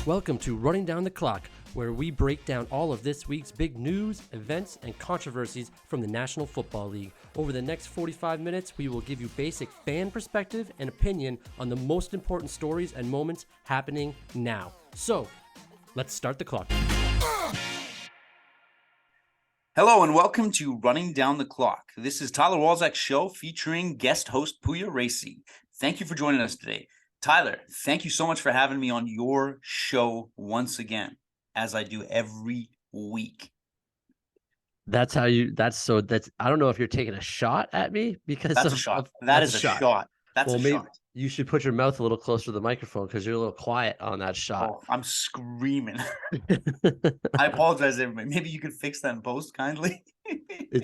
Welcome to Running Down the Clock, where we break down all of this week's big news, events, and controversies from the National Football League. Over the next 45 minutes, we will give you basic fan perspective and opinion on the most important stories and moments happening now. So, let's start the clock. Hello and welcome to Running Down the Clock. This is Tyler Walczak's show featuring guest host Poya Racy. Thank you for joining us today. Tyler, thank you so much for having me on your show once again, as I do every week. I don't know if you're taking a shot at me because that's a shot. That's a shot. Maybe you should put your mouth a little closer to the microphone because you're a little quiet on that shot. Oh, I'm screaming. I apologize, everybody. Maybe you could fix that in post kindly.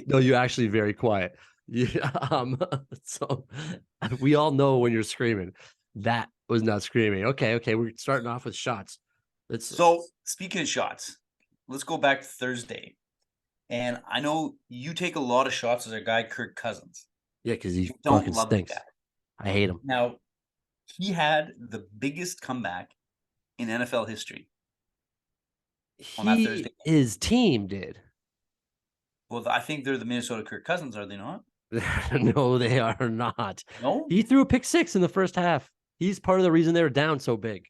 No, you're actually very quiet. So we all know when you're screaming. That was not screaming. Okay. We're starting off with shots. So speaking of shots, let's go back to Thursday. And I know you take a lot of shots as our guy, Kirk Cousins. Yeah, because he fucking stinks. I hate him. Now, he had the biggest comeback in NFL history on that Thursday. His team did. Well, I think they're the Minnesota Kirk Cousins, are they not? No, they are not. No? He threw a pick six in the first half. He's part of the reason they were down so big.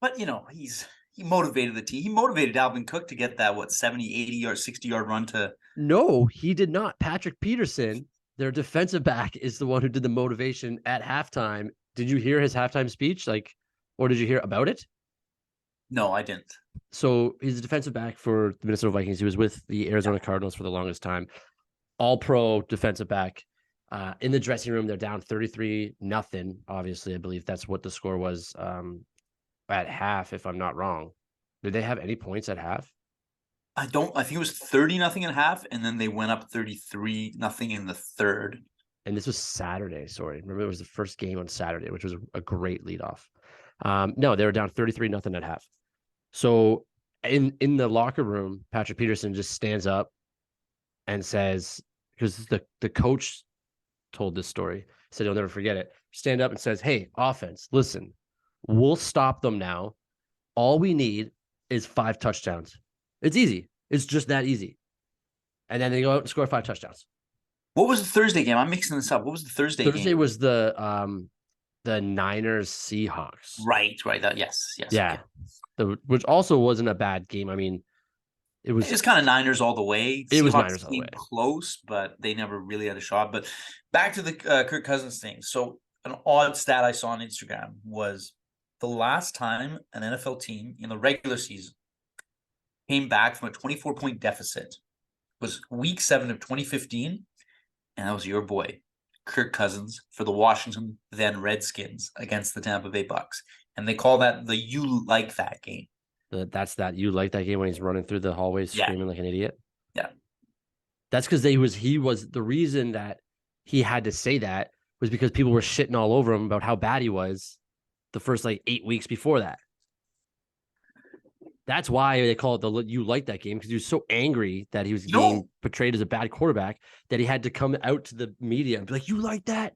But, he motivated the team. He motivated Dalvin Cook to get that, 70, 80 or 60-yard run to... No, he did not. Patrick Peterson, their defensive back, is the one who did the motivation at halftime. Did you hear his halftime speech? Or did you hear about it? No, I didn't. So he's a defensive back for the Minnesota Vikings. He was with the Arizona Cardinals for the longest time. All-pro defensive back. In the dressing room, they're down 33-0. Obviously, I believe that's what the score was at half, if I'm not wrong. Did they have any points at half? I think it was 30-0 at half, and then they went up 33-0 in the third. And this was Saturday, sorry. Remember, it was the first game on Saturday, which was a great leadoff. No, they were down 33-0 at half. So in the locker room, Patrick Peterson just stands up and says, because the coach told this story, said he'll never forget it, stand up and says, hey, offense, listen, we'll stop them now. All we need is 5 touchdowns. It's easy. It's just that easy. And then they go out and score 5 touchdowns. What was the Thursday game? I'm mixing this up. What was the Thursday game? Thursday was the Niners Seahawks. Right. Yes. Yeah. Okay. Which also wasn't a bad game. I mean, it's kind of Niners all the way. It was Niners all the way. Close, but they never really had a shot. But back to the Kirk Cousins thing. So an odd stat I saw on Instagram was the last time an NFL team in the regular season came back from a 24-point deficit was Week 7 of 2015, and that was your boy, Kirk Cousins, for the Washington then Redskins against the Tampa Bay Bucks. And they call that the "you like that" game. That's that you like that game when he's running through the hallways screaming like an idiot. Yeah. That's because he was the reason that he had to say that was because people were shitting all over him about how bad he was the first 8 weeks before that. That's why they call it the "you like that" game, because he was so angry that he was being portrayed as a bad quarterback that he had to come out to the media and be like, "You like that?"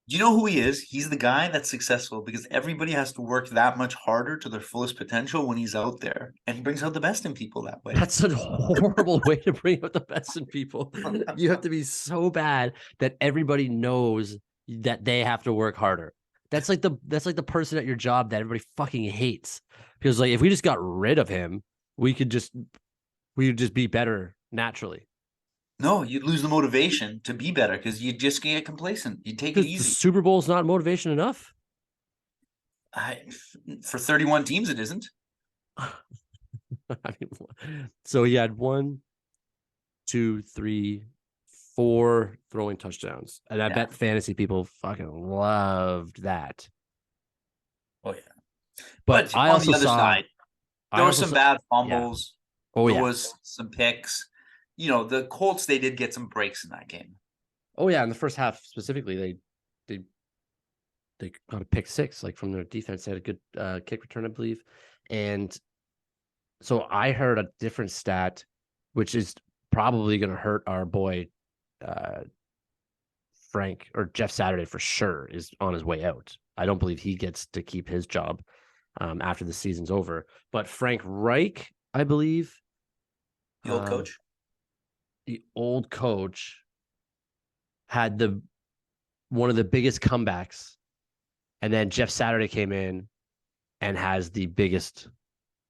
Do you know who he is? He's the guy that's successful because everybody has to work that much harder to their fullest potential when he's out there. And he brings out the best in people that way. That's a horrible way to bring out the best in people. You have to be so bad that everybody knows that they have to work harder. That's like the person at your job that everybody fucking hates. Because if we just got rid of him, we would just be better naturally. No, you'd lose the motivation to be better because you'd just get complacent. You'd take it easy. The Super Bowl is not motivation enough. For 31 teams, it isn't. So he had 1, 2, 3, 4 throwing touchdowns, and I bet fantasy people fucking loved that. Oh yeah, but I also on the other side, there were some bad fumbles. Yeah. There was some picks. The Colts, they did get some breaks in that game. Oh, yeah. In the first half, specifically, they got a pick 6, from their defense. They had a good kick return, I believe. And so I heard a different stat, which is probably going to hurt our boy Frank, or Jeff Saturday for sure, is on his way out. I don't believe he gets to keep his job. after the season's over. But Frank Reich, I believe, The old coach. the old coach, had one of the biggest comebacks, and then Jeff Saturday came in and has the biggest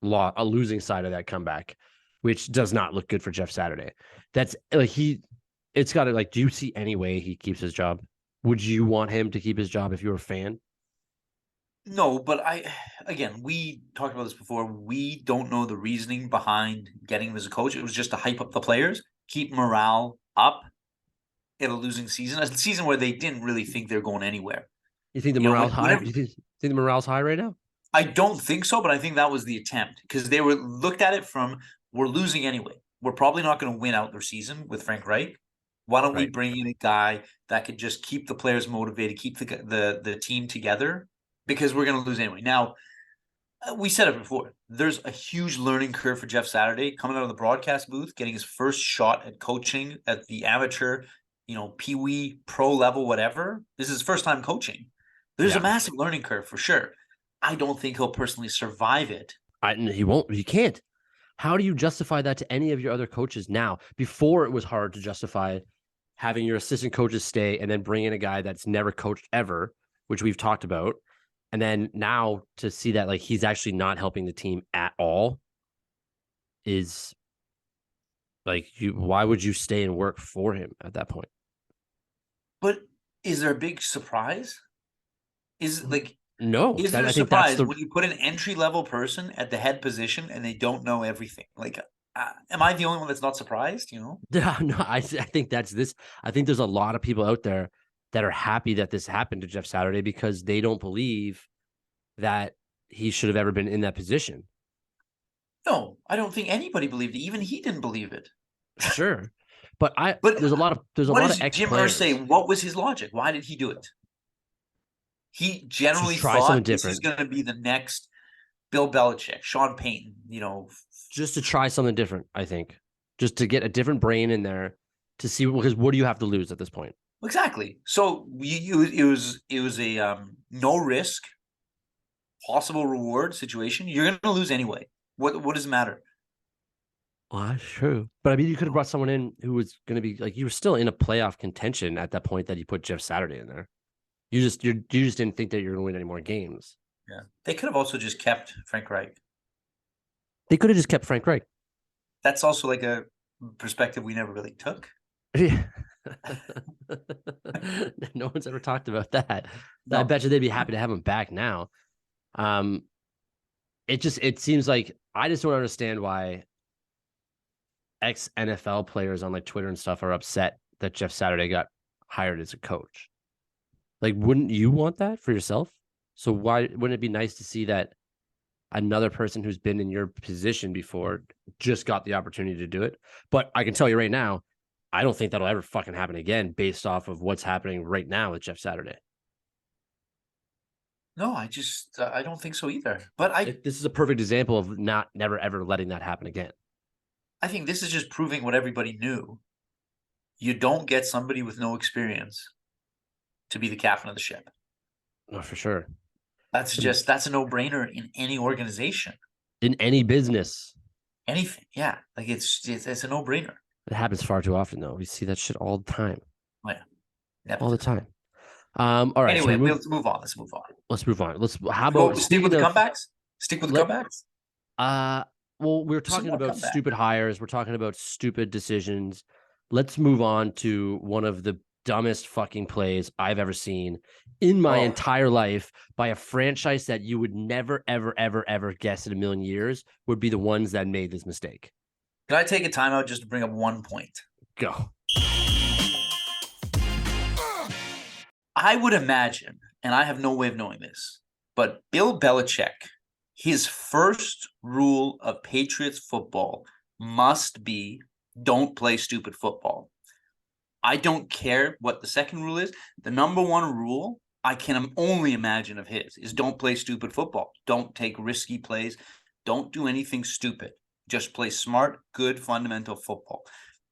a losing side of that comeback, which does not look good for Jeff Saturday. That's like it's got to like. Do you see any way he keeps his job? Would you want him to keep his job if you were a fan? No, but again, we talked about this before. We don't know the reasoning behind getting him as a coach. It was just to hype up the players, keep morale up in a losing season, a season where they didn't really think they're going anywhere. You think the You know, morale's high? You think the morale's high right now? I don't think so, but I think that was the attempt because they were looked at it from we're losing anyway. We're probably not going to win out their season with Frank Reich. Why don't we Right. bring in a guy that could just keep the players motivated, keep the team together because we're going to lose anyway. Now, we said it before. There's a huge learning curve for Jeff Saturday coming out of the broadcast booth, getting his first shot at coaching at the amateur, pee-wee, pro level, whatever. This is his first time coaching. There's a Yeah. massive learning curve for sure. I don't think he'll personally survive it. He won't. He can't. How do you justify that to any of your other coaches now? Before it was hard to justify having your assistant coaches stay and then bring in a guy that's never coached ever, which we've talked about. And then now to see that like he's actually not helping the team at all is like why would you stay and work for him at that point? But is there a big surprise? Is like No, is there that a I think that's surprise when you put an entry level person at the head position and they don't know everything? Like, am I the only one that's not surprised? Yeah, no, I think that's this. I think there's a lot of people out there that are happy that this happened to Jeff Saturday because they don't believe that he should have ever been in that position. No, I don't think anybody believed it. Even he didn't believe it. Sure, but But there's a lot what of does ex Jim Irsay? players What was his logic? Why did he do it? He to generally try something thought this is different, going to be the next Bill Belichick, Sean Payton. just to try something different. I think just to get a different brain in there to see because what do you have to lose at this point? Exactly. So it was a no risk, possible reward situation. You're going to lose anyway. What does it matter? Well, that's true. But I mean, you could have brought someone in who was going to be like you were still in a playoff contention at that point that you put Jeff Saturday in there. You just didn't think that you're going to win any more games. Yeah, they could have also just kept Frank Reich. They could have just kept Frank Reich. That's also like a perspective we never really took. Yeah. No one's ever talked about that. No. I bet you they'd be happy to have him back now. It seems like I just don't understand why ex NFL players on like Twitter and stuff are upset that Jeff Saturday got hired as a coach. Like, wouldn't you want that for yourself? So why wouldn't it be nice to see that another person who's been in your position before just got the opportunity to do it? But I can tell you right now, I don't think that'll ever fucking happen again based off of what's happening right now with Jeff Saturday. No, I don't think so either. But This is a perfect example of never ever letting that happen again. I think this is just proving what everybody knew. You don't get somebody with no experience to be the captain of the ship. No, for sure. That's a no-brainer in any organization. In any business. Anything. Yeah. Like it's a no-brainer. It happens far too often though. We see that shit all the time. Oh, yeah. Never. All the time. All right. Anyway, let's move on. Let's move on. Let's move on. How about stick with the comebacks? Stick with the comebacks? Well, we're talking about stupid hires. We're talking about stupid decisions. Let's move on to one of the dumbest fucking plays I've ever seen in my entire life by a franchise that you would never, ever, ever, ever guess in a million years would be the ones that made this mistake. Can I take a timeout just to bring up one point? Go. I would imagine, and I have no way of knowing this, but Bill Belichick, his first rule of Patriots football must be don't play stupid football. I don't care what the second rule is. The number one rule I can only imagine of his is don't play stupid football. Don't take risky plays. Don't do anything stupid. Just play smart, good, fundamental football.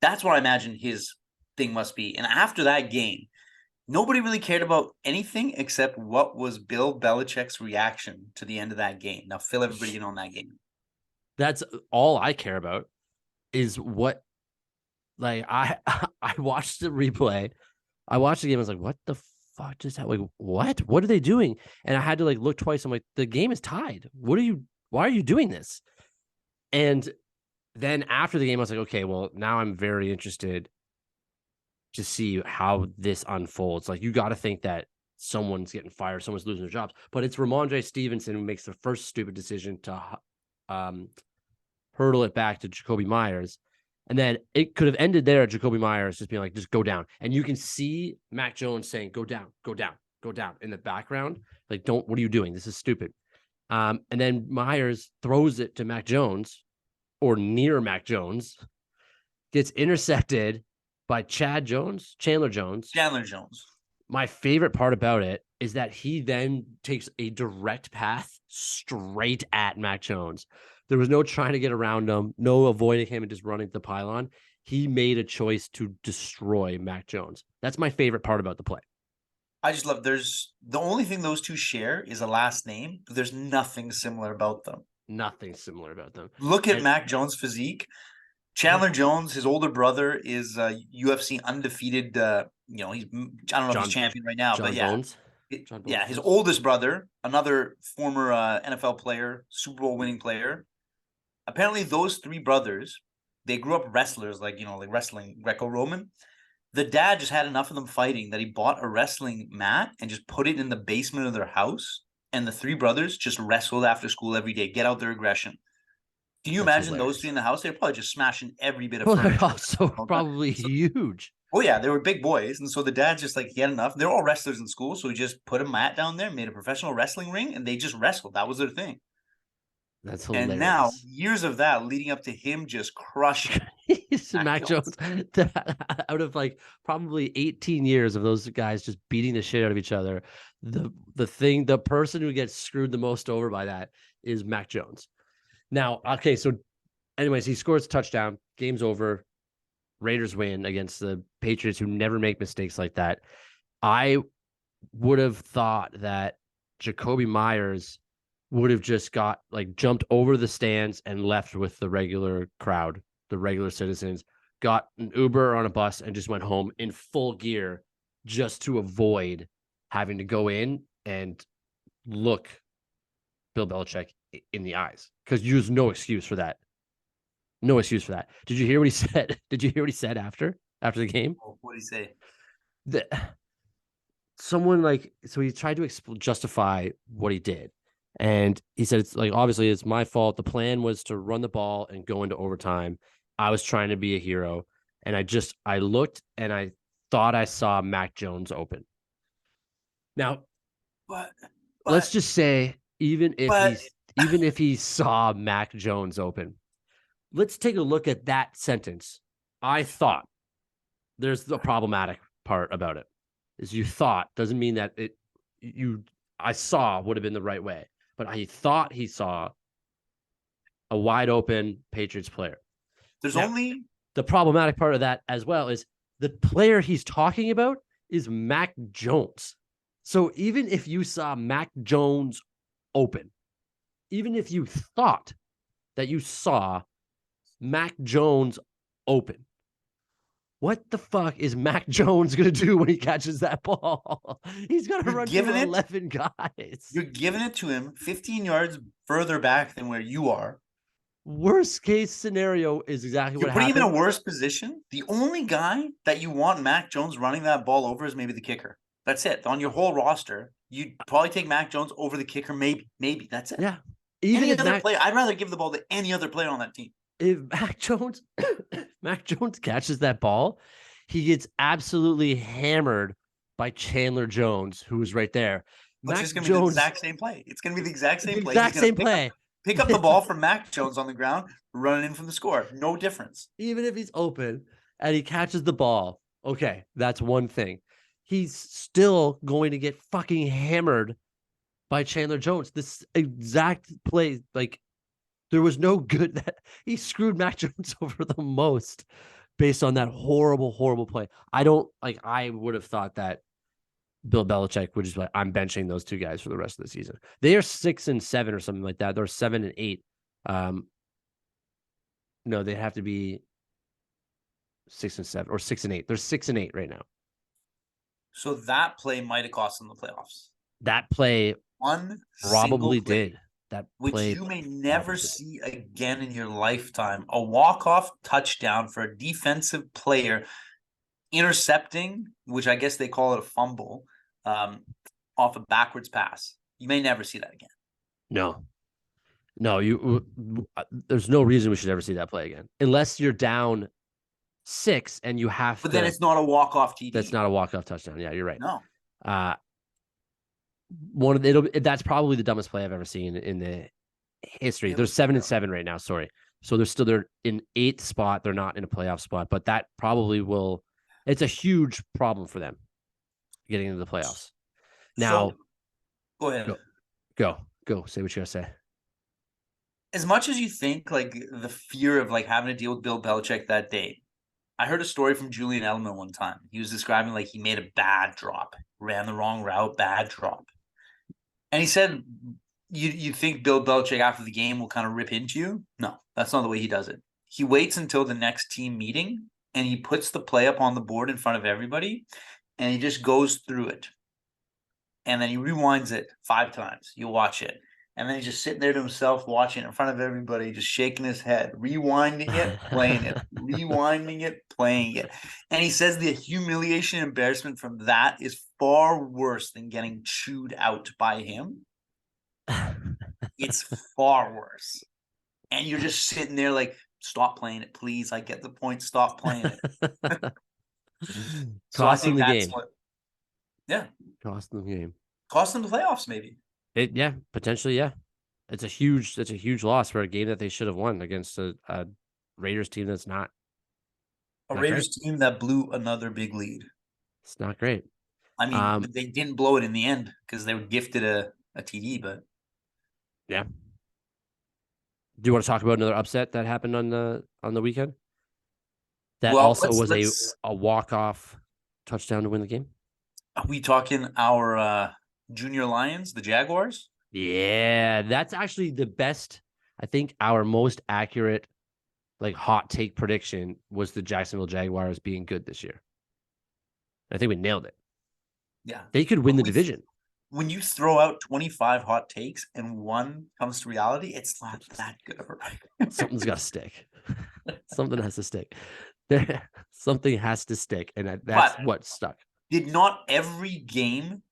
That's what I imagine his thing must be. And after that game, Nobody really cared about anything except what was Bill Belichick's reaction to the end of that game. Now, fill everybody in on that game. That's all I care about is what, like, I watched the replay. I watched the game. I was like, what the fuck just happened? Like, what? What are they doing? And I had to like look twice. I'm like, the game is tied. Why are you doing this? And then after the game, I was like, okay, well, now I'm very interested to see how this unfolds. Like, you got to think that someone's getting fired, someone's losing their jobs, but it's Ramondre Stevenson who makes the first stupid decision to um, hurdle it back to Jacoby Myers. And then it could have ended there at Jacoby Myers just being like, just go down. And you can see Mac Jones saying, go down, go down, go down in the background. Like, what are you doing? This is stupid. And then Myers throws it to Mac Jones or near Mac Jones, gets intercepted by Chandler Jones. Chandler Jones. My favorite part about it is that he then takes a direct path straight at Mac Jones. There was no trying to get around him, no avoiding him and just running to the pylon. He made a choice to destroy Mac Jones. That's my favorite part about the play. I just love there's the only thing those two share is a last name, but there's nothing similar about them. Nothing similar about them. Look at Mac Jones' physique. Chandler Jones, his older brother, is UFC undefeated. He's I don't know if he's champion right now, but yeah, his oldest brother, another former NFL player, Super Bowl winning player. Apparently, those three brothers, they grew up wrestlers, like wrestling Greco-Roman. The dad just had enough of them fighting that he bought a wrestling mat and just put it in the basement of their house. And the three brothers just wrestled after school every day, get out their aggression. Can you imagine those three in the house? They're probably just smashing every bit of furniture. Also probably huge. Oh yeah, they were big boys, and so the dad just he had enough. They're all wrestlers in school, so he just put a mat down there, made a professional wrestling ring, and they just wrestled. That was their thing. That's hilarious. And now years of that leading up to him just crushing Mac Jones. Out of probably 18 years of those guys just beating the shit out of each other, the person who gets screwed the most over by that is Mac Jones. Now, okay, so anyways, he scores a touchdown, game's over, Raiders win against the Patriots who never make mistakes like that. I would have thought that Jacoby Myers would have just jumped over the stands and left with the regular crowd, the regular citizens, got an Uber on a bus and just went home in full gear just to avoid having to go in and look Bill Belichick in the eyes, because there's no excuse for that. No excuse for that. Did you hear what he said? Did you hear what he said after the game? What did he say? So he tried to justify what he did. And he said, it's obviously it's my fault. The plan was to run the ball and go into overtime. I was trying to be a hero. And I looked and I thought I saw Mac Jones open. Now, let's just say, even if he saw Mac Jones open, let's take a look at that sentence. I thought. There's the problematic part about it. Is you thought doesn't mean that I saw would have been the right way. But I thought he saw a wide open Patriots player. The problematic part of that as well is the player he's talking about is Mac Jones. So even if you saw Mac Jones open, even if you thought that you saw Mac Jones open, what the fuck is Mac Jones going to do when he catches that ball? He's going to run through 11 guys. You're giving it to him 15 yards further back than where you are. Worst case scenario is exactly what happened. You're putting him in a worse position. The only guy that you want Mac Jones running that ball over is maybe the kicker. That's it. On your whole roster, you'd probably take Mac Jones over the kicker. Maybe. That's it. Yeah. Any other player, I'd rather give the ball to any other player on that team. If Mac Jones catches that ball, he gets absolutely hammered by Chandler Jones, who is right there. It's just going to be the exact same play. It's going to be the exact same play. Exact same play. Pick up the ball from Mac Jones on the ground, running in from the score. No difference. Even if he's open and he catches the ball, okay, that's one thing. He's still going to get fucking hammered by Chandler Jones. This exact play, there was no good that he screwed Mac Jones over the most based on that horrible, horrible play. I would have thought that Bill Belichick, which is why I'm benching those two guys for the rest of the season. They are 6-7 or something like that. They're 7-8. No, they have to be 6-7 or 6-8. They're 6-8 right now. So that play might have cost them the playoffs. That play One single probably play, did. That which play you may never probably did. see again in your lifetime. A walk-off touchdown for a defensive player intercepting, which I guess they call it a fumble, off a backwards pass. You may never see that again. No, there's no reason we should ever see that play again, unless you're down 6 and you have But to. then it's not a walk-off TD. That's not a walk-off touchdown. Yeah, you're right. No. That's probably the dumbest play I've ever seen in the history. They're 7-7 right now. Sorry. So they're in 8th spot. They're not in a playoff spot, but that probably will. It's a huge problem for them getting into the playoffs. Now, so, go ahead. Go. Say what you gotta say. As much as you think like the fear of like having to deal with Bill Belichick that day, I heard a story from Julian Edelman one time. He was describing like he made a bad drop, ran the wrong route, bad drop. And he said, you think Bill Belichick after the game will kind of rip into you? No, that's not the way he does it. He waits until the next team meeting and he puts the play up on the board in front of everybody and he just goes through it. And then he rewinds it 5 times. You'll watch it. And then he's just sitting there to himself, watching it in front of everybody, just shaking his head, rewinding it, playing it, rewinding it, playing it. And he says the humiliation and embarrassment from that is far worse than getting chewed out by him. It's far worse. And you're just sitting there like, stop playing it, please. I get the point. Stop playing it. So I think that's game. Yeah. Cost them the game. Cost them the playoffs, maybe. Potentially, yeah. It's a huge loss for a game that they should have won against a Raiders team that's not a Raiders team that blew another big lead. It's not great. I mean, they didn't blow it in the end because they were gifted a TD, but yeah. Do you want to talk about another upset that happened on the weekend? That also was a walk-off touchdown to win the game. Are we talking our junior Lions, the Jaguars? Yeah, that's actually the best. I think our most accurate, like hot take prediction was the Jacksonville Jaguars being good this year. I think we nailed it. Yeah, they could win the division. When you throw out 25 hot takes and one comes to reality, it's not that good of a record. Something's got to stick. Something has to stick. Something has to stick, and that's what stuck. Did not every game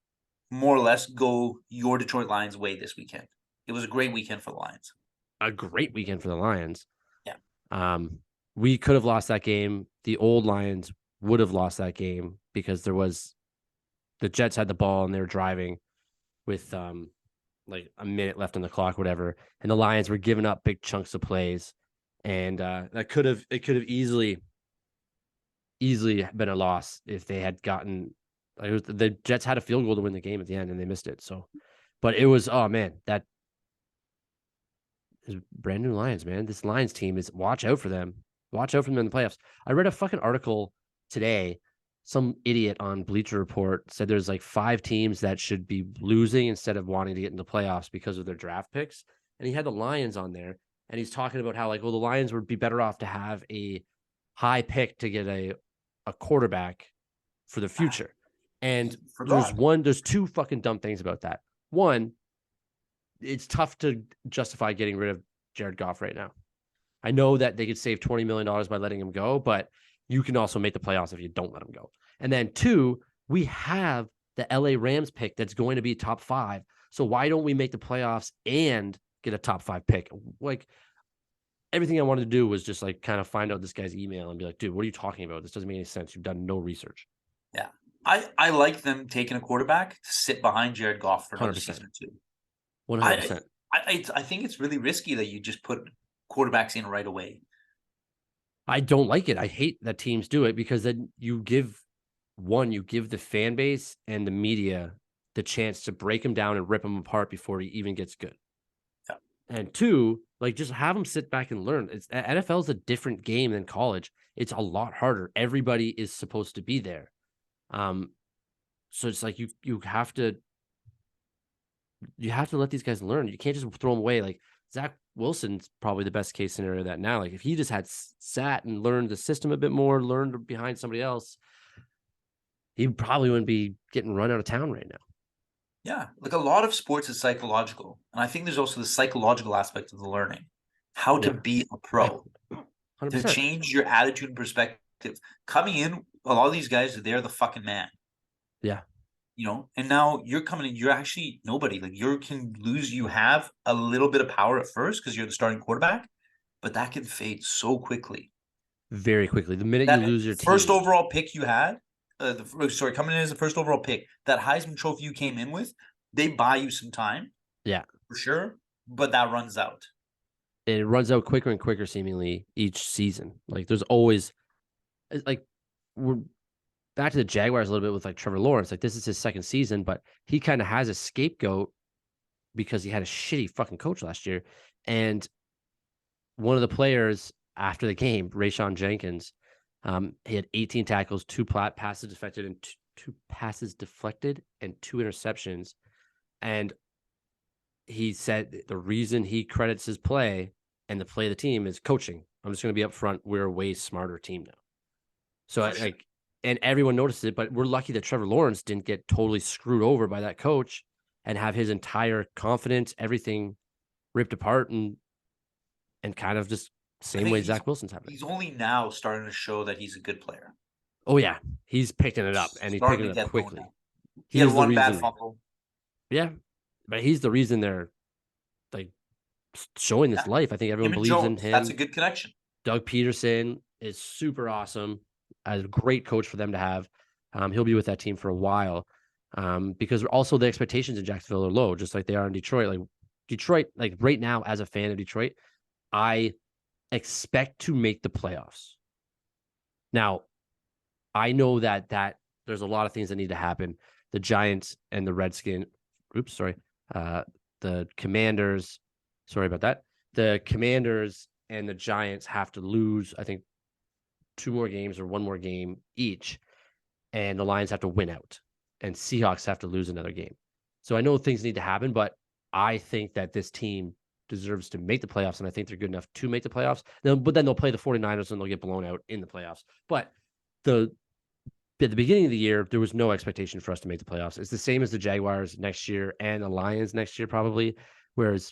more or less go your Detroit Lions way this weekend? It was a great weekend for the Lions. A great weekend for the Lions. Yeah. We could have lost that game. The old Lions would have lost that game because the Jets had the ball and they were driving with like a minute left on the clock, whatever. And the Lions were giving up big chunks of plays. And it could have easily been a loss if they had gotten the Jets had a field goal to win the game at the end and they missed it. So, but it was, oh man, that is brand new Lions, man. This Lions team is watch out for them. Watch out for them in the playoffs. I read a fucking article today. Some idiot on Bleacher Report said there's like 5 teams that should be losing instead of wanting to get into playoffs because of their draft picks. And he had the Lions on there and he's talking about how like, well, the Lions would be better off to have a high pick to get a quarterback for the future. And there's 2 fucking dumb things about that. One, it's tough to justify getting rid of Jared Goff right now. I know that they could save $20 million by letting him go, but you can also make the playoffs if you don't let him go. And then 2, we have the LA Rams pick that's going to be top 5. So why don't we make the playoffs and get a top 5 pick? Like everything I wanted to do was just like kind of find out this guy's email and be like, dude, what are you talking about? This doesn't make any sense. You've done no research. Yeah. I like them taking a quarterback to sit behind Jared Goff for another 100%. season or 2. 100%. I think it's really risky that you just put quarterbacks in right away. I don't like it. I hate that teams do it because then you give the fan base and the media the chance to break him down and rip him apart before he even gets good. Yeah. And 2, like just have him sit back and learn. NFL is a different game than college. It's a lot harder. Everybody is supposed to be there. So it's like you have to let these guys learn. You can't just throw them away. Like Zach Wilson's probably the best case scenario of that now. Like if he just had sat and learned the system a bit more, learned behind somebody else, he probably wouldn't be getting run out of town right now. Yeah, like a lot of sports is psychological, and I think there's also the psychological aspect of the learning, how to Yeah, be a pro, one hundred to percent. change your attitude and perspective. Coming in, a lot of these guys, they're the fucking man, Yeah, and now you're coming in, you're actually nobody. Like you can lose, you have a little bit of power at first because you're the starting quarterback, but that can fade so quickly. very quickly. The minute you That lose your first team, overall pick you had, coming in as the first overall pick, that Heisman Trophy you came in with, they buy you some time yeah, for sure, but that runs out. and it runs out quicker and quicker seemingly each season. Like there's always like we're back to the Jaguars a little bit with like Trevor Lawrence. Like this is his second season, but he kind of has a scapegoat because he had a shitty fucking coach last year. And one of the players after the game, Rayshon Jenkins, he had 18 tackles, passes deflected, and two passes deflected, and two interceptions. And he said the reason he credits his play and the play of the team is coaching. I'm just going to be upfront. We're a way smarter team now. So For sure. like, and everyone noticed it, but we're lucky that Trevor Lawrence didn't get totally screwed over by that coach and have his entire confidence, everything ripped apart and kind of just I same think way Zach Wilson's happening. he's only now starting to show that he's a good player. Oh yeah, he's picking it up and he's Starting picking to it up get going quickly. now. He He had is the one bad reason. fumble. Yeah, but he's the reason they're like showing this Yeah. life. I think everyone Him and believes in Jones, that's a him. good connection. Doug Peterson is super awesome. A great coach for them to have. He'll be with that team for a while because also the expectations in Jacksonville are low, just like they are in Detroit. Like Detroit, like right now, as a fan of Detroit, I expect to make the playoffs. Now, I know that there's a lot of things that need to happen. The Giants and the Redskins, oops, sorry, uh, the Commanders, sorry about that. The Commanders and the Giants have to lose, I think, two more games or one more game each, and the Lions have to win out, and Seahawks have to lose another game. So I know things need to happen, but I think that this team deserves to make the playoffs, and I think they're good enough to make the playoffs. But then they'll play the 49ers and they'll get blown out in the playoffs. But the at the beginning of the year, there was no expectation for us to make the playoffs. It's the same as the Jaguars next year and the Lions next year, probably, whereas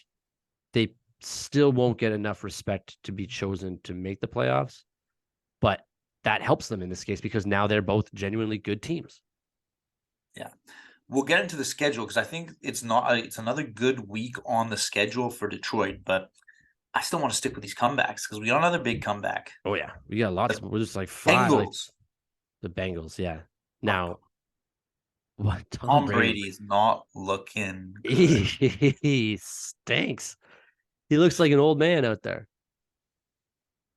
they still won't get enough respect to be chosen to make the playoffs. But that helps them in this case because now they're both genuinely good teams. Yeah. We'll get into the schedule because I think it's another good week on the schedule for Detroit, but I still want to stick with these comebacks because we got another big comeback. Oh yeah, we got lots. The We're just like five, like Bengals. the Bengals. Yeah. Oh, Now, what Tom Tom Brady? Brady is not looking good. He stinks. He looks like an old man out there,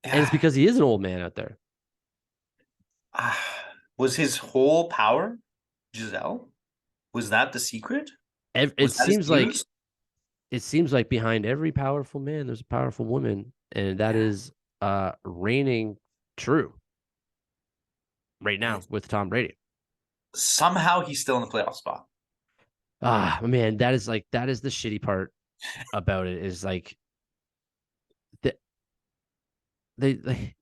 and it's Yeah. because he is an old man out there. Was his whole power Giselle? Was that the secret? It Was that his seems like muse? behind every powerful man, there's a powerful woman, and that Yeah. is reigning true right now It's, with Tom Brady. somehow he's still in the playoff spot. Ah, man, that is the shitty part about it is like the, they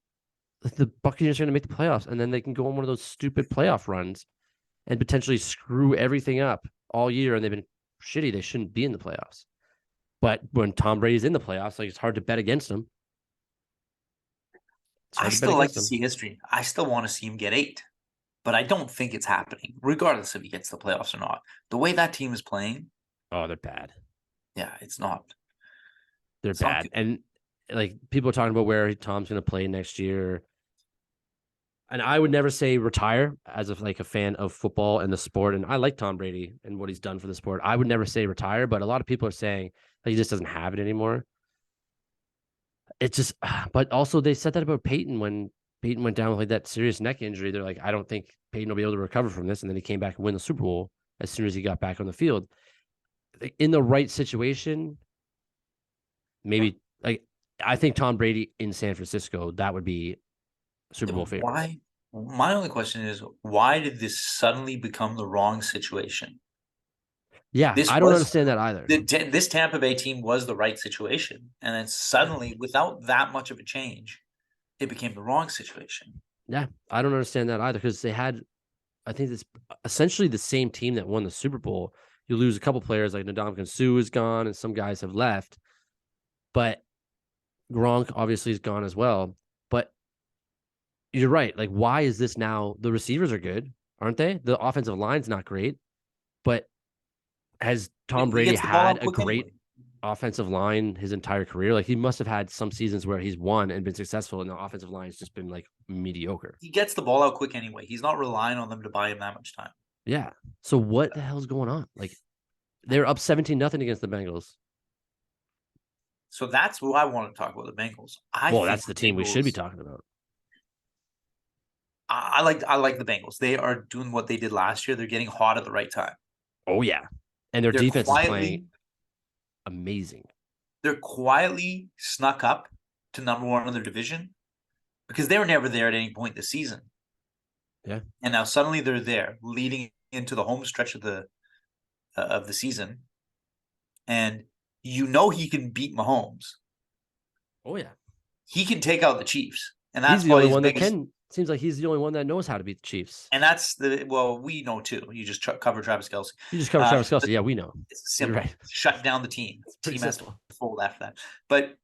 the Buccaneers are going to make the playoffs, and then they can go on one of those stupid playoff runs and potentially screw everything up all year. And they've been shitty; they shouldn't be in the playoffs. But when Tom Brady's in the playoffs, like it's hard to bet against him. It's I hard to bet still like against to him. see history. I still want to see him get 8, but I don't think it's happening, regardless if he gets the playoffs or not. The way that team is playing, Oh, they're bad. yeah, it's not. They're It's not bad, good. and like people are talking about where Tom's going to play next year. And I would never say retire as a fan of football and the sport. And I like Tom Brady and what he's done for the sport. I would never say retire, but a lot of people are saying that he just doesn't have it anymore. It's just, but also they said that about Peyton when Peyton went down with like that serious neck injury. They're like, I don't think Peyton will be able to recover from this. And then he came back and win the Super Bowl as soon as he got back on the field. In the right situation, maybe like I think Tom Brady in San Francisco, that would be Super Bowl favorite. Why? My only question is, why did this suddenly become the wrong situation? Yeah, This I don't was understand that either. this Tampa Bay team was the right situation, and then suddenly, without that much of a change, it became the wrong situation. Yeah, I don't understand that either because they had, I think it's essentially the same team that won the Super Bowl. You lose a couple players like Ndamukong Suh is gone, and some guys have left, but Gronk obviously is gone as well. But you're right. Like, why is this now? The receivers are good, aren't they? The offensive line's not great, but has Tom He Brady gets the ball had out a quick great anyway. offensive line his entire career? Like, he must have had some seasons where he's won and been successful, and the offensive line's just been like mediocre. He gets the ball out quick anyway. He's not relying on them to buy him that much time. Yeah. So what the hell's going on? Like, they're up 17-0 against the Bengals. So that's who I want to talk about, the Bengals. I Well, think that's the the team we should be Bengals. talking about. I like the Bengals. They are doing what they did last year. They're getting hot at the right time. Oh yeah. And their They're defense is playing quietly amazing. they're quietly snuck up to number one in their division because they were never there at any point this season. Yeah. And now suddenly they're there, leading into the home stretch of the season, and he can beat Mahomes. Oh yeah. He can take out the Chiefs, and He's that's the why only his one that biggest. can. Seems like he's the only one that knows how to beat the Chiefs. And that's well, we know too. You just cover Travis Kelce. You just covered Travis But Kelsey. Yeah, we know. it's You're simple. right. Shut down the team. It's The pretty team has to simple. fold after that. But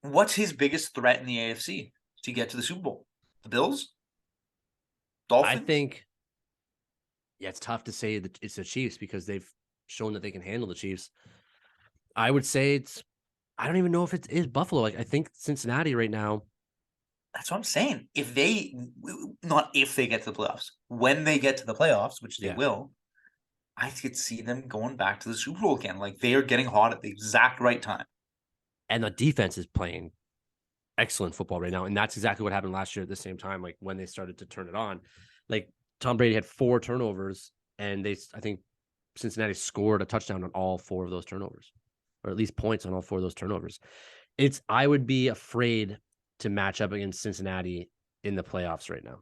what's his biggest threat in the AFC to get to the Super Bowl? The Bills, I Dolphins. think, yeah, it's tough to say that it's the Chiefs because they've shown that they can handle the Chiefs. I would say it's, I don't even know if it is Buffalo. Like, I think Cincinnati right now. That's what I'm saying. Not if they get to the playoffs, when they get to the playoffs, which they Yeah. will, I could see them going back to the Super Bowl again. Like they are getting hot at the exact right time. And the defense is playing excellent football right now. And that's exactly what happened last year at the same time, like when they started to turn it on. Like Tom Brady had 4 turnovers, and I think Cincinnati scored a touchdown on all 4 of those turnovers, or at least points on all 4 of those turnovers. I would be afraid to match up against Cincinnati in the playoffs right now.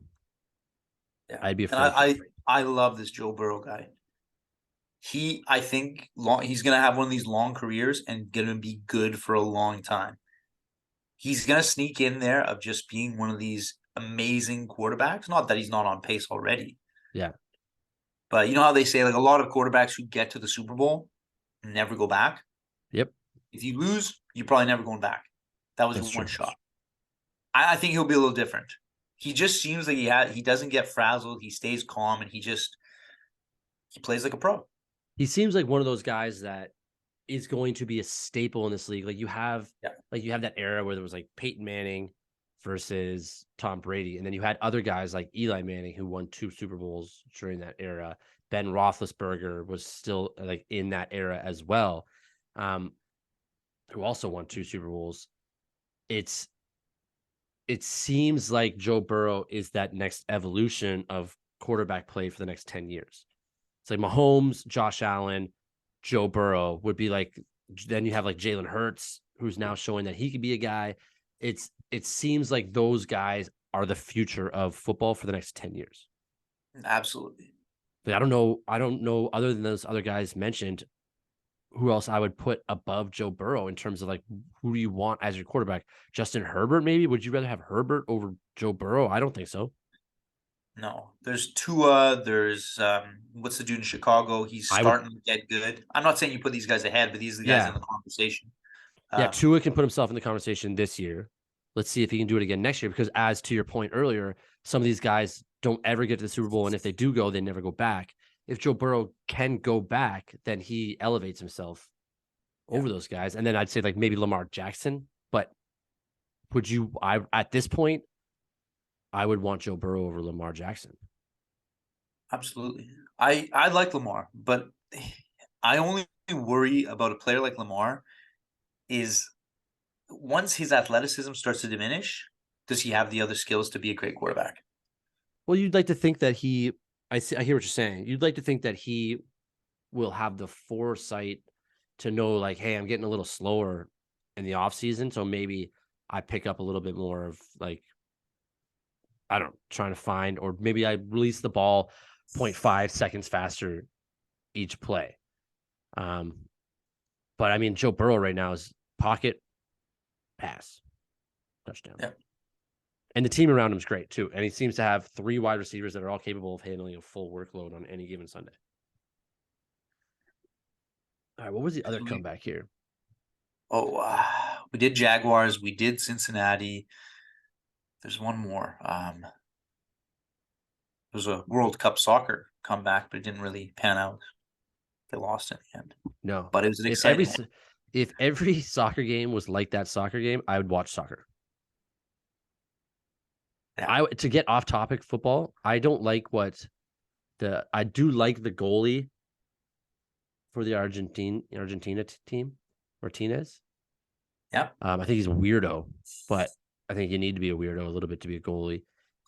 Yeah, I'd be and afraid to. I love this Joe Burrow guy. I think he's gonna have one of these long careers and gonna be good for a long time. He's gonna sneak in there of just being one of these amazing quarterbacks. Not that he's not on pace already, Yeah. but you know how they say like a lot of quarterbacks who get to the Super Bowl never go back. Yep. If you lose, you're probably never going back. That was That's your one true. shot. I think he'll be a little different. He just seems like he doesn't get frazzled. He stays calm and he plays like a pro. He seems like one of those guys that is going to be a staple in this league. Yeah. Like you have that era where there was like Peyton Manning versus Tom Brady, and then you had other guys like Eli Manning who won 2 Super Bowls during that era. Ben Roethlisberger was still like in that era as well, um, who also won 2 Super Bowls. It's it seems like Joe Burrow is that next evolution of quarterback play for the next 10 years. It's like Mahomes, Josh Allen, Joe Burrow would be like, then you have like Jalen Hurts, who's now showing that he could be a guy. It seems like those guys are the future of football for the next 10 years. Absolutely. Like, I don't know other than those other guys mentioned, who else I would put above Joe Burrow in terms of like who do you want as your quarterback? Justin Herbert, maybe? Would you rather have Herbert over Joe Burrow? I don't think so. No, there's Tua. There's what's the dude in Chicago? He's I would, starting to get good. I'm not saying you put these guys ahead, but these are the guys in yeah. the conversation. Yeah, Um, Tua can put himself in the conversation this year. Let's see if he can do it again next year. Because as to your point earlier, some of these guys don't ever get to the Super Bowl, and if they do go, they never go back. If Joe Burrow can go back, then he elevates himself yeah, over those guys. And then I'd say like maybe Lamar Jackson. But would you? I at this point, I would want Joe Burrow over Lamar Jackson. absolutely. I like Lamar, but I only worry about a player like Lamar is once his athleticism starts to diminish, does he have the other skills to be a great quarterback? Well, you'd like to think that he. I hear what you're saying. You'd like to think that he will have the foresight to know like, hey, I'm getting a little slower in the off season, so maybe I pick up a little bit more of like I don't know, trying to find, or maybe I release the ball 0.5 seconds faster each play. But I mean, Joe Burrow right now is pocket, pass, touchdown. Yeah. And the team around him is great too. And he seems to have 3 wide receivers that are all capable of handling a full workload on any given Sunday. All right, what was the other comeback here? Oh, we did Jaguars. We did Cincinnati. There's one more. It was a World Cup soccer comeback, but it didn't really pan out. They lost in the end. No, But it was an if exciting one. if every soccer game was like that soccer game, I would watch soccer. Yeah. To get off topic football, I don't like I do like the goalie for the Argentina team, Martinez. Yeah. I think he's a weirdo, but I think you need to be a weirdo a little bit to be a goalie.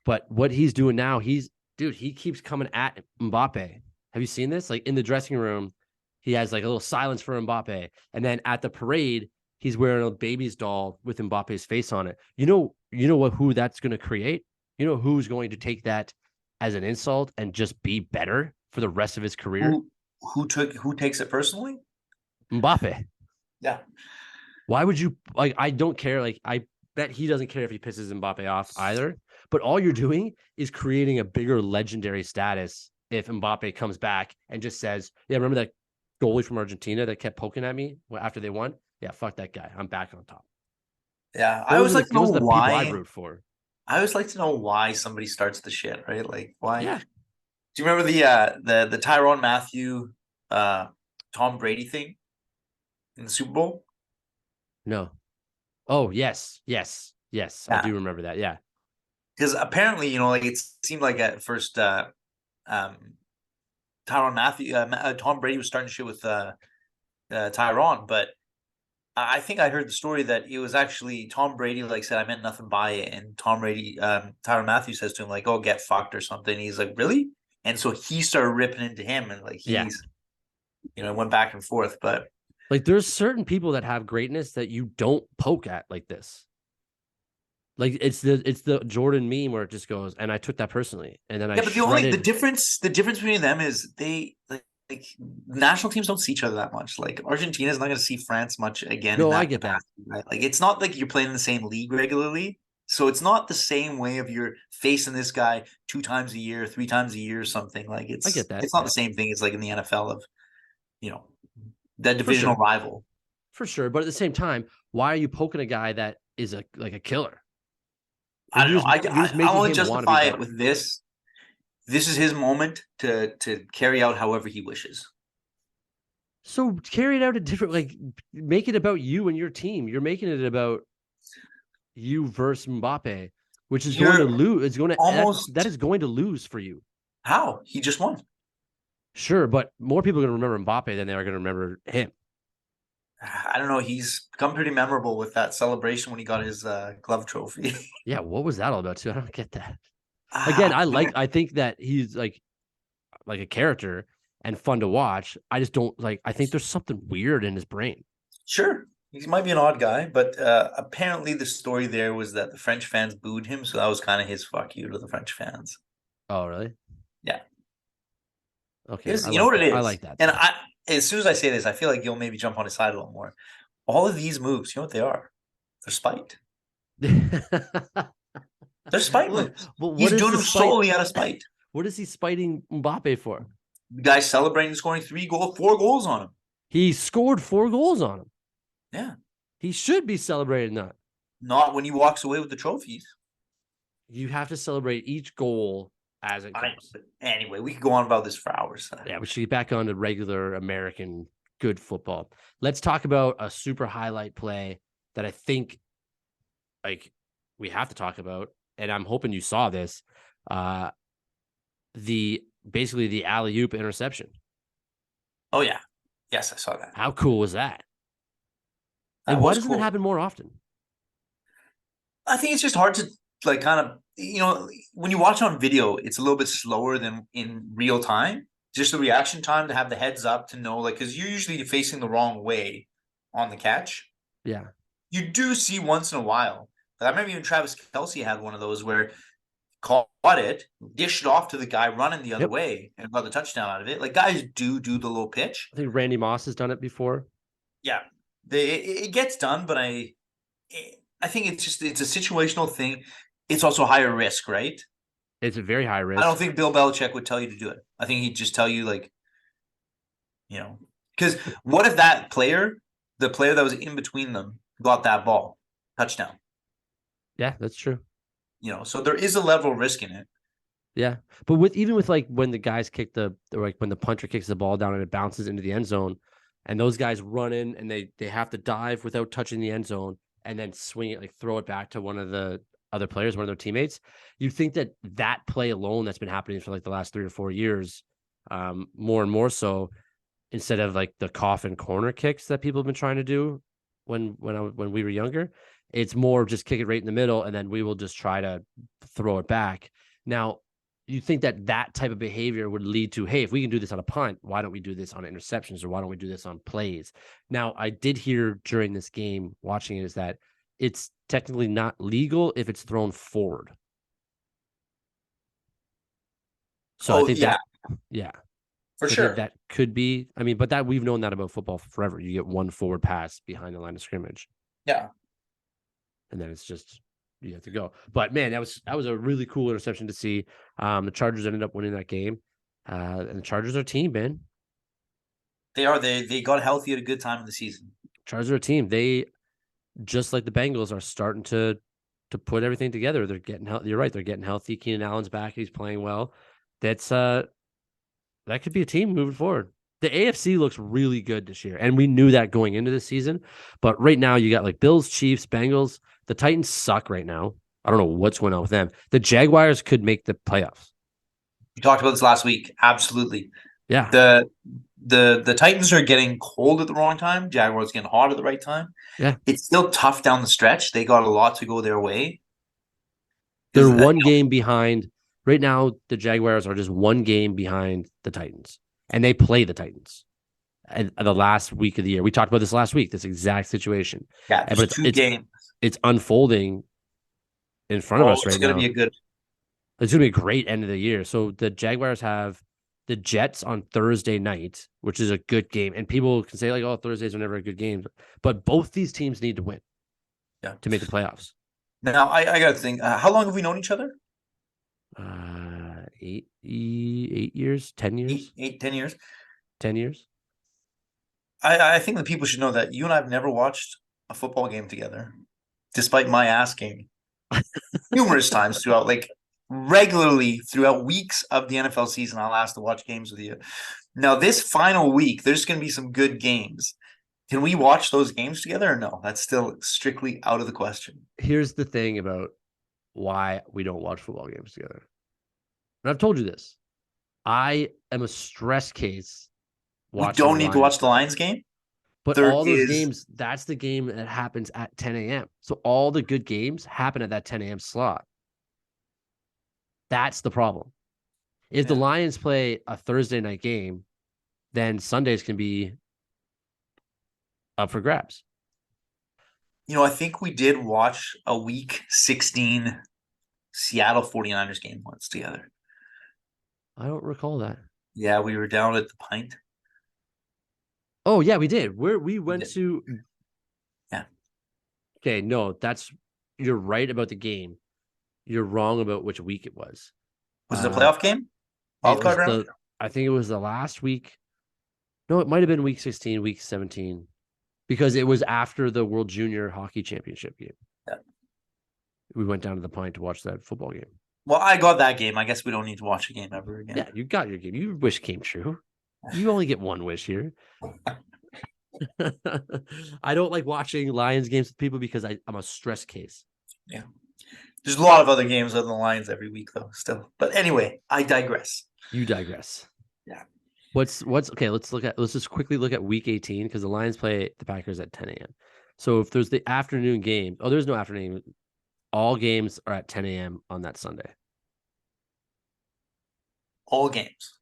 But what he's doing now, he keeps coming at Mbappe. Have you seen this? Like in the dressing room, he has like a little silence for Mbappe, and then at the parade, he's wearing a baby's doll with Mbappe's face on it. You know what? Who that's going to create? You know who's going to take that as an insult and just be better for the rest of his career? Who takes it personally? Mbappe. Yeah. Why would you like? I don't care. Like, I bet he doesn't care if he pisses Mbappe off either. But all you're doing is creating a bigger legendary status if Mbappe comes back and just says, "Yeah, remember that goalie from Argentina that kept poking at me after they won? Yeah, fuck that guy. I'm back on top." Yeah. I always like to know those are the people I why. root for. I always like to know why somebody starts the shit, right? Like why? Yeah. Do you remember the Tyrann Mathieu Tom Brady thing in the Super Bowl? No. Oh, yes. Yes. Yes. I Yeah. do remember that. Yeah. Because apparently, like it seemed like at first um Tyrann Mathieu Tom Brady was starting shit with Tyrann, but I think I heard the story that it was actually Tom Brady like said I meant nothing by it, and Tyrann Mathieu says to him like, "Oh, get fucked" or something. And he's like, "Really?" And so he started ripping into him, and like Yeah. he's went back and forth. But Like, there's certain people that have greatness that you don't poke at like this. Like, it's the Jordan meme where it just goes, and I took that personally, and then I yeah, but shredded. the difference between them is they like national teams don't see each other that much. Like Argentina's not going to see France much again in No, I that get that. capacity, right? Like it's not like you're playing in the same league regularly. So it's not the same way of you're facing this guy 2 times a year, 3 times a year, or something. Like I get that it's not the same thing as like in the NFL of you know that for divisional sure, rival. for sure. But at the same time, why are you poking a guy that is a killer? I don't know. You're just I making only him want to be justify it better. with this. This is his moment to carry out however he wishes. So carry it out a different, like, make it about you and your team. You're making it about you versus Mbappe, which is going to You're lose. It's going to that almost is going to lose for you. how he just won. Sure, but more people are going to remember Mbappe than they are going to remember him. I don't know. He's become pretty memorable with that celebration when he got his glove trophy. Yeah, what was that all about too? I don't get that. Again, I think that he's like a character and fun to watch. I just don't like. I think there's something weird in his brain. Sure, he might be an odd guy, but apparently the story there was that the French fans booed him, so that was kind of his fuck you to the French fans. Oh, really? Yeah. Okay, You know what it is? I like that. And as soon as I say this, I feel like you'll maybe jump on his side a little more. All of these moves, you know what they are? They're spite. They're spite moves. Well, He's doing them solely out of spite. What is he spiting Mbappe for? The guy's celebrating scoring 4 goals on him. He scored 4 goals on him. Yeah. He should be celebrating that. Not when he walks away with the trophies. You have to celebrate each goal as it comes. Anyway, we could go on about this for hours. Yeah, we should get back on to regular American good football. Let's talk about a super highlight play that I think like we have to talk about, and I'm hoping you saw this. Basically the alley-oop interception. Oh yeah. Yes, I saw that. How cool was that? That why doesn't it happen more often? I think it's just hard to like kind of when you watch on video, it's a little bit slower than in real time. Just the reaction time to have the heads up to know, like, because you're usually facing the wrong way on the catch. Yeah. You do see once in a while. I remember even Travis Kelce had one of those where caught it, dished off to the guy running the other Yep. way, and got the touchdown out of it. Like guys do the low pitch. I think Randy Moss has done it before. Yeah, it gets done, but I think it's a situational thing. It's also higher risk, right? It's a very high I don't risk. think Bill Belichick would tell you to do it. I think he'd just tell you like, because what if that player, the player that was in between them, got that ball, touchdown? Yeah, that's true. So there is a level of risk in it. Yeah. But with like when the guys kick or like when the punter kicks the ball down and it bounces into the end zone and those guys run in and they have to dive without touching the end zone and then swing it, like throw it back to one of the other players, one of their teammates, you'd think that play alone that's been happening for like the last 3 or 4 years, more and more so, instead of like the coffin corner kicks that people have been trying to do when we were younger, it's more just kick it right in the middle and then we will just try to throw it back. Now, you think that type of behavior would lead to, hey, if we can do this on a punt, why don't we do this on interceptions, or why don't we do this on plays? Now, I did hear during this game watching it is that it's technically not legal if it's thrown forward. So I think Yeah, yeah. for So I think sure. that could be, I mean, but that we've known that about football forever. You get one forward pass behind the line of scrimmage, Yeah. and then it's just you have to go. But man, that was a really cool interception to see. The Chargers ended up winning that game, and the Chargers are a team, man. They are. They got healthy at a good time in the season. Chargers are a team. They, just like the Bengals, are starting to put everything together. They're getting healthy. You're right. They're getting healthy. Keenan Allen's back. He's playing well. That's that could be a team moving forward. The AFC looks really good this year, and we knew that going into the season. But right now, you got like Bills, Chiefs, Bengals. The Titans suck right now. I don't know what's going on with them. The Jaguars could make the playoffs. We talked about this last week. Absolutely. Yeah, The Titans are getting cold at the wrong time. Jaguars getting hot at the right time. yeah. It's still tough down the stretch. They got a lot to go their way. They're Because one game behind. Right now, the Jaguars are just one game behind the Titans, and they play the Titans. And the last week of the year, we talked about this last week. This exact situation, yeah, but there's two games. it's unfolding in front of us It's right going to now. be a good. It's going to be a great end of the year. So the Jaguars have the Jets on Thursday night, which is a good game. And people can say like, "Oh, Thursdays are never a good game," but both these teams need to win to make the playoffs. Now I got to think. How long have we known each other? 8 years, 10 years, 10 years. 10 years. I think that people should know that you and I have never watched a football game together, despite my asking numerous times throughout, like regularly throughout weeks of the NFL season. I'll ask to watch games with you. Now, this final week, there's going to be some good games. Can we watch those games together or no? That's still strictly out of the question. Here's the thing about why we don't watch football games together. And I've told you this. I am a stress case We watching don't the need to Lions. watch the Lions game. But There all those is games, that's the game that happens at 10 a.m. So all the good games happen at that 10 a.m. slot. That's the problem. If the Lions play a Thursday night game, then Sundays can be up for grabs. I think we did watch a week 16 Seattle 49ers game once together. I don't recall that. Yeah, we were down at the Pint. Oh, yeah, we did. We went to. Yeah. Okay, no, you're right about the game. You're wrong about which week it was. Was it a playoff game? Wild card round? I think it was the last week. No, it might have been week 16, week 17, because it was after the World Junior Hockey Championship game. Yeah. We went down to the Pint to watch that football game. Well, I got that game. I guess we don't need to watch a game ever again. Yeah, you got your game. Your wish came true. You only get one wish here. I don't like watching Lions games with people because I'm a stress case. Yeah. There's a lot of other games other than the Lions every week, though, still. But anyway, I digress. You digress. Yeah. What's okay? Let's just quickly look at week 18 because the Lions play the Packers at 10 a.m. So if there's the afternoon game, there's no afternoon. All games are at 10 a.m. on that Sunday. All games.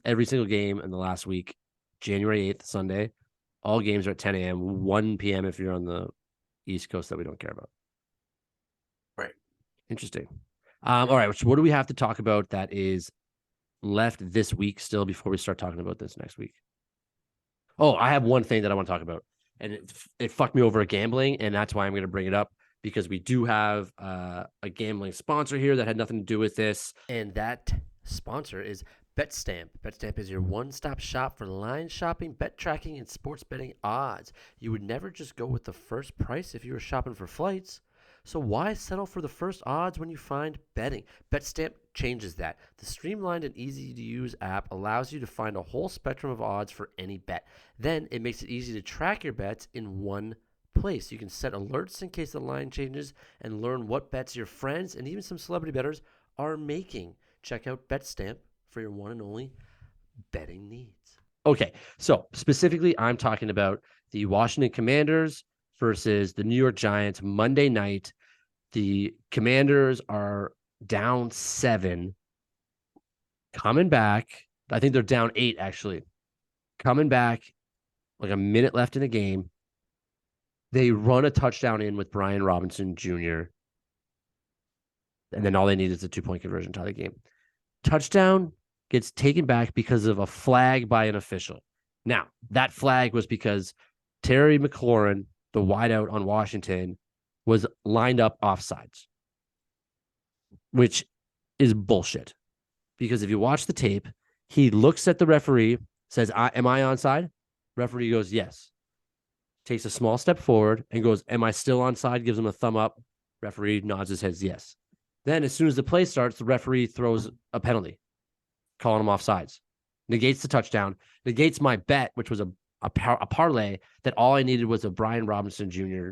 Every single game in the last week, January 8th, Sunday, all games are at 10 a.m., 1 p.m. if you're on the East Coast that we don't care about. Right. Interesting. All right. So what do we have to talk about that is left this week still before we start talking about this next week? Oh, I have one thing that I want to talk about, and it fucked me over at gambling, and that's why I'm going to bring it up because we do have a gambling sponsor here that had nothing to do with this, and that sponsor is BetStamp. BetStamp is your one-stop shop for line shopping, bet tracking, and sports betting odds. You would never just go with the first price if you were shopping for flights. So why settle for the first odds when you find betting? BetStamp changes that. The streamlined and easy to use app allows you to find a whole spectrum of odds for any bet. Then it makes it easy to track your bets in one place. You can set alerts in case the line changes and learn what bets your friends and even some celebrity bettors are making. Check out BetStamp for your one and only betting needs. Okay, so specifically, I'm talking about the Washington Commanders versus the New York Giants Monday night. The Commanders are down 7, coming back. I think they're down 8, actually. Coming back, like a minute left in the game. They run a touchdown in with Brian Robinson Jr., and then all they need is a 2-point conversion to tie the game. Touchdown gets taken back because of a flag by an official. Now, that flag was because Terry McLaurin, the wideout on Washington, was lined up offsides, which is bullshit. Because if you watch the tape, he looks at the referee, says, am I onside? Referee goes, yes. Takes a small step forward and goes, am I still onside? Gives him a thumb up. Referee nods his head, yes. Then as soon as the play starts, the referee throws a penalty, calling him offsides. Negates the touchdown, negates my bet, which was a parlay that all I needed was a Brian Robinson Jr.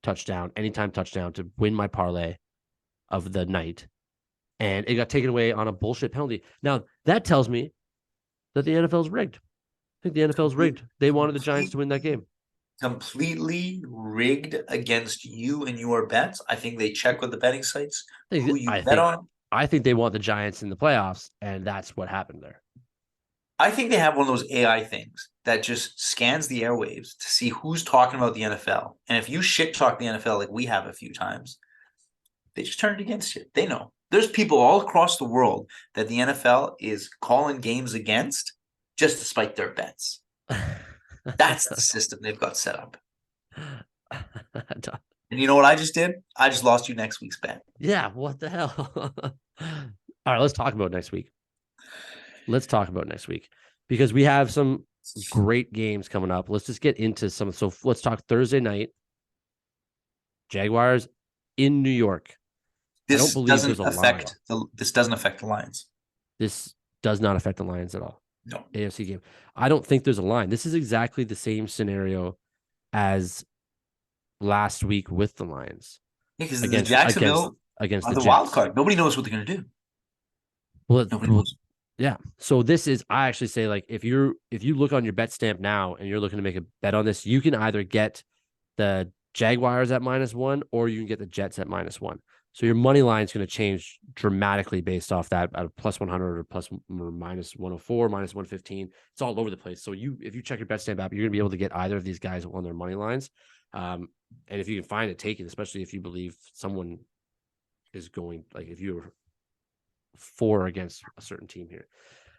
touchdown, anytime touchdown to win my parlay of the night. And it got taken away on a bullshit penalty. Now, that tells me that the NFL's rigged. I think the NFL's rigged. They wanted the Giants to win that game. Completely rigged against you and your bets. I think they check with the betting sites who you bet on. I think they want the Giants in the playoffs, and that's what happened there. I think they have one of those AI things that just scans the airwaves to see who's talking about the NFL. And if you shit talk the NFL like we have a few times, they just turn it against you. They know. There's people all across the world that the NFL is calling games against just to spike their bets. That's the system they've got set up. And you know what I just did? I just lost you next week's bet. Yeah, what the hell? All right, let's talk about next week. Because we have some great games coming up. Let's just get into some. So let's talk Thursday night. Jaguars in New York. This doesn't affect the Lions. This does not affect the Lions at all. No. AFC game. I don't think there's a line. This is exactly the same scenario as last week with the Lions. Yeah, because the Jacksonville against the wild card. Nobody knows what they're going to do. Nobody knows. Yeah. So this is, I actually say, like, if you look on your bet stamp now and you're looking to make a bet on this, you can either get the Jaguars at -1 or you can get the Jets at -1. So your money line is going to change dramatically based off that at a +100 or -104, -115. It's all over the place. So if you check your bet stamp app, you're going to be able to get either of these guys on their money lines. And if you can find it, take it, especially if you believe someone is going, like if you're for or against a certain team here.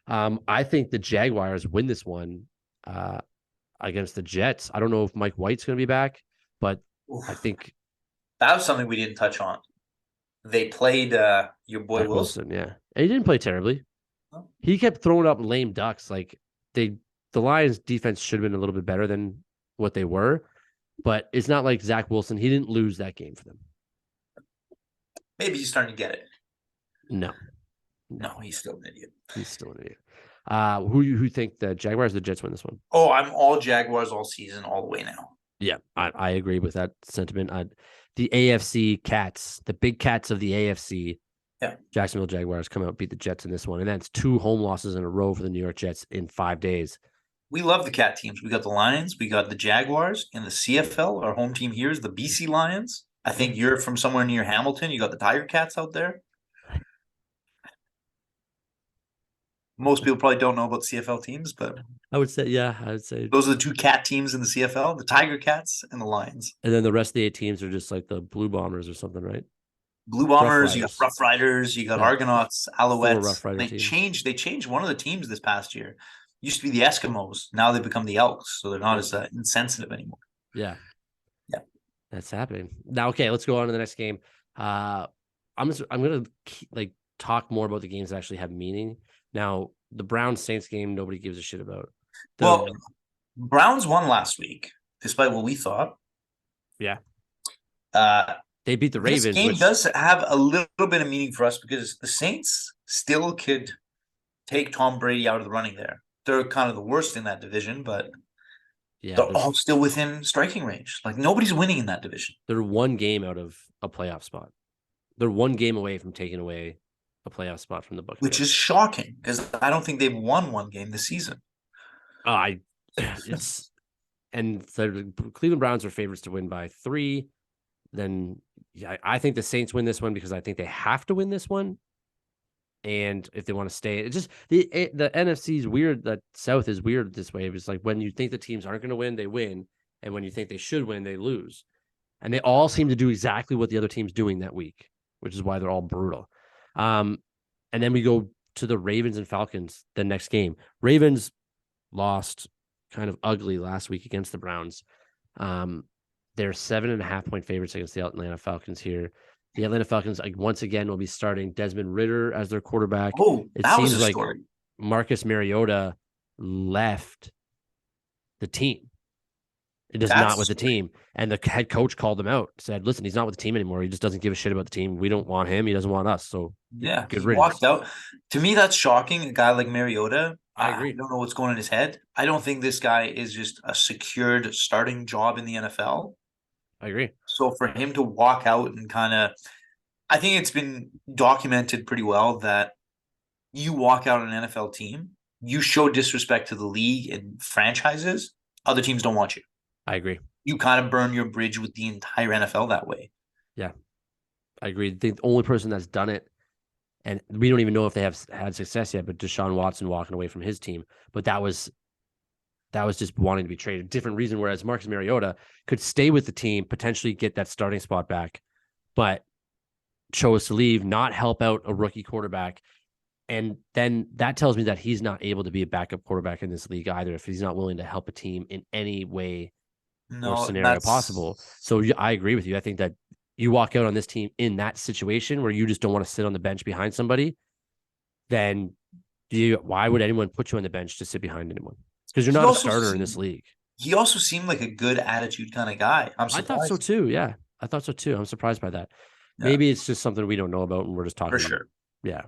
I think the Jaguars win this one against the Jets. I don't know if Mike White's going to be back, but I think that was something we didn't touch on. They played your boy Wilson. Yeah. And he didn't play terribly. Oh. He kept throwing up lame ducks. Like the Lions defense should have been a little bit better than what they were, but it's not like Zach Wilson. He didn't lose that game for them. Maybe he's starting to get it. No, he's still an idiot. Who think the Jaguars or the Jets win this one? Oh, I'm all Jaguars all season, all the way now. Yeah, I agree with that sentiment. The AFC Cats, the big cats of the AFC, Jacksonville Jaguars come out, beat the Jets in this one. And that's 2 home losses in a row for the New York Jets in 5 days. We love the cat teams. We got the Lions, we got the Jaguars, and the CFL. Our home team here is the BC Lions. I think you're from somewhere near Hamilton. You got the Tiger Cats out there. Most people probably don't know about CFL teams, but I would say those are the 2 cat teams in the CFL, the Tiger Cats and the Lions. And then the rest of the 8 teams are just like the Blue Bombers or something, right? Blue Rough Bombers, you got Riders. Rough Riders, you got Yeah. Argonauts, 4 Alouettes. Rough Rider They teams. changed one of the teams this past year. Used to be the Eskimos. Now they become the Elks, so they're not as insensitive anymore. Yeah. Yeah. That's happening. Now, okay, let's go on to the next game. I'm gonna like talk more about the games that actually have meaning. Now, the Browns Saints game, nobody gives a shit about. Well, Browns won last week, despite what we thought. Yeah. Uh, They beat the this Ravens, game which does have a little bit of meaning for us because the Saints still could take Tom Brady out of the running there. They're kind of the worst in that division, but yeah, they're all still within striking range. Like nobody's winning in that division. they're one game out of a playoff spot. They're one game away from taking away a playoff spot from the Which Buccaneers. is shocking because I don't think they've won one game this season. It's and the Cleveland Browns are favorites to win by 3. Then yeah, I think the Saints win this one because I think they have to win this one. And if they want to stay, it just the NFC is weird. The South is weird this way. It's like when you think the teams aren't going to win, they win, and when you think they should win, they lose. And they all seem to do exactly what the other team's doing that week, which is why they're all brutal. And then we go to the Ravens and Falcons the next game. Ravens lost kind of ugly last week against the Browns. They're 7.5-point favorites against the Atlanta Falcons here. The Atlanta Falcons, like, once again, will be starting Desmond Ridder as their quarterback. Oh, It that was seems a like story. Marcus Mariota left the team. It is That's not a with the story. team. And the head coach called him out, said, listen, he's not with the team anymore. He just doesn't give a shit about the team. We don't want him. He doesn't want us. So Yeah, good he riddance. walked out. To me, that's shocking. A guy like Mariota, I I agree. don't know what's going in his head. I don't think this guy is just a secured starting job in the NFL. I agree. So for him to walk out and kind of, I think it's been documented pretty well that you walk out on an NFL team, you show disrespect to the league and franchises, other teams don't want you. I agree. You kind of burn your bridge with the entire NFL that way. Yeah, I agree. The only person that's done it, and we don't even know if they have had success yet, but Deshaun Watson walking away from his team. But that was just wanting to be traded. Different reason. Whereas Marcus Mariota could stay with the team, potentially get that starting spot back, but chose to leave, not help out a rookie quarterback. And then that tells me that he's not able to be a backup quarterback in this league either if he's not willing to help a team in any way or No, scenario possible. that's So I agree with you. I think that you walk out on this team in that situation where you just don't want to sit on the bench behind somebody, then why would anyone put you on the bench to sit behind anyone? Because you're he not a also starter in seemed, this league. he also seemed like a good attitude kind of guy. I'm I thought so surprised. too. Yeah. I thought so too. I'm surprised by that. Yeah, Maybe it's just something we don't know about and we're just for talking. sure. Yeah.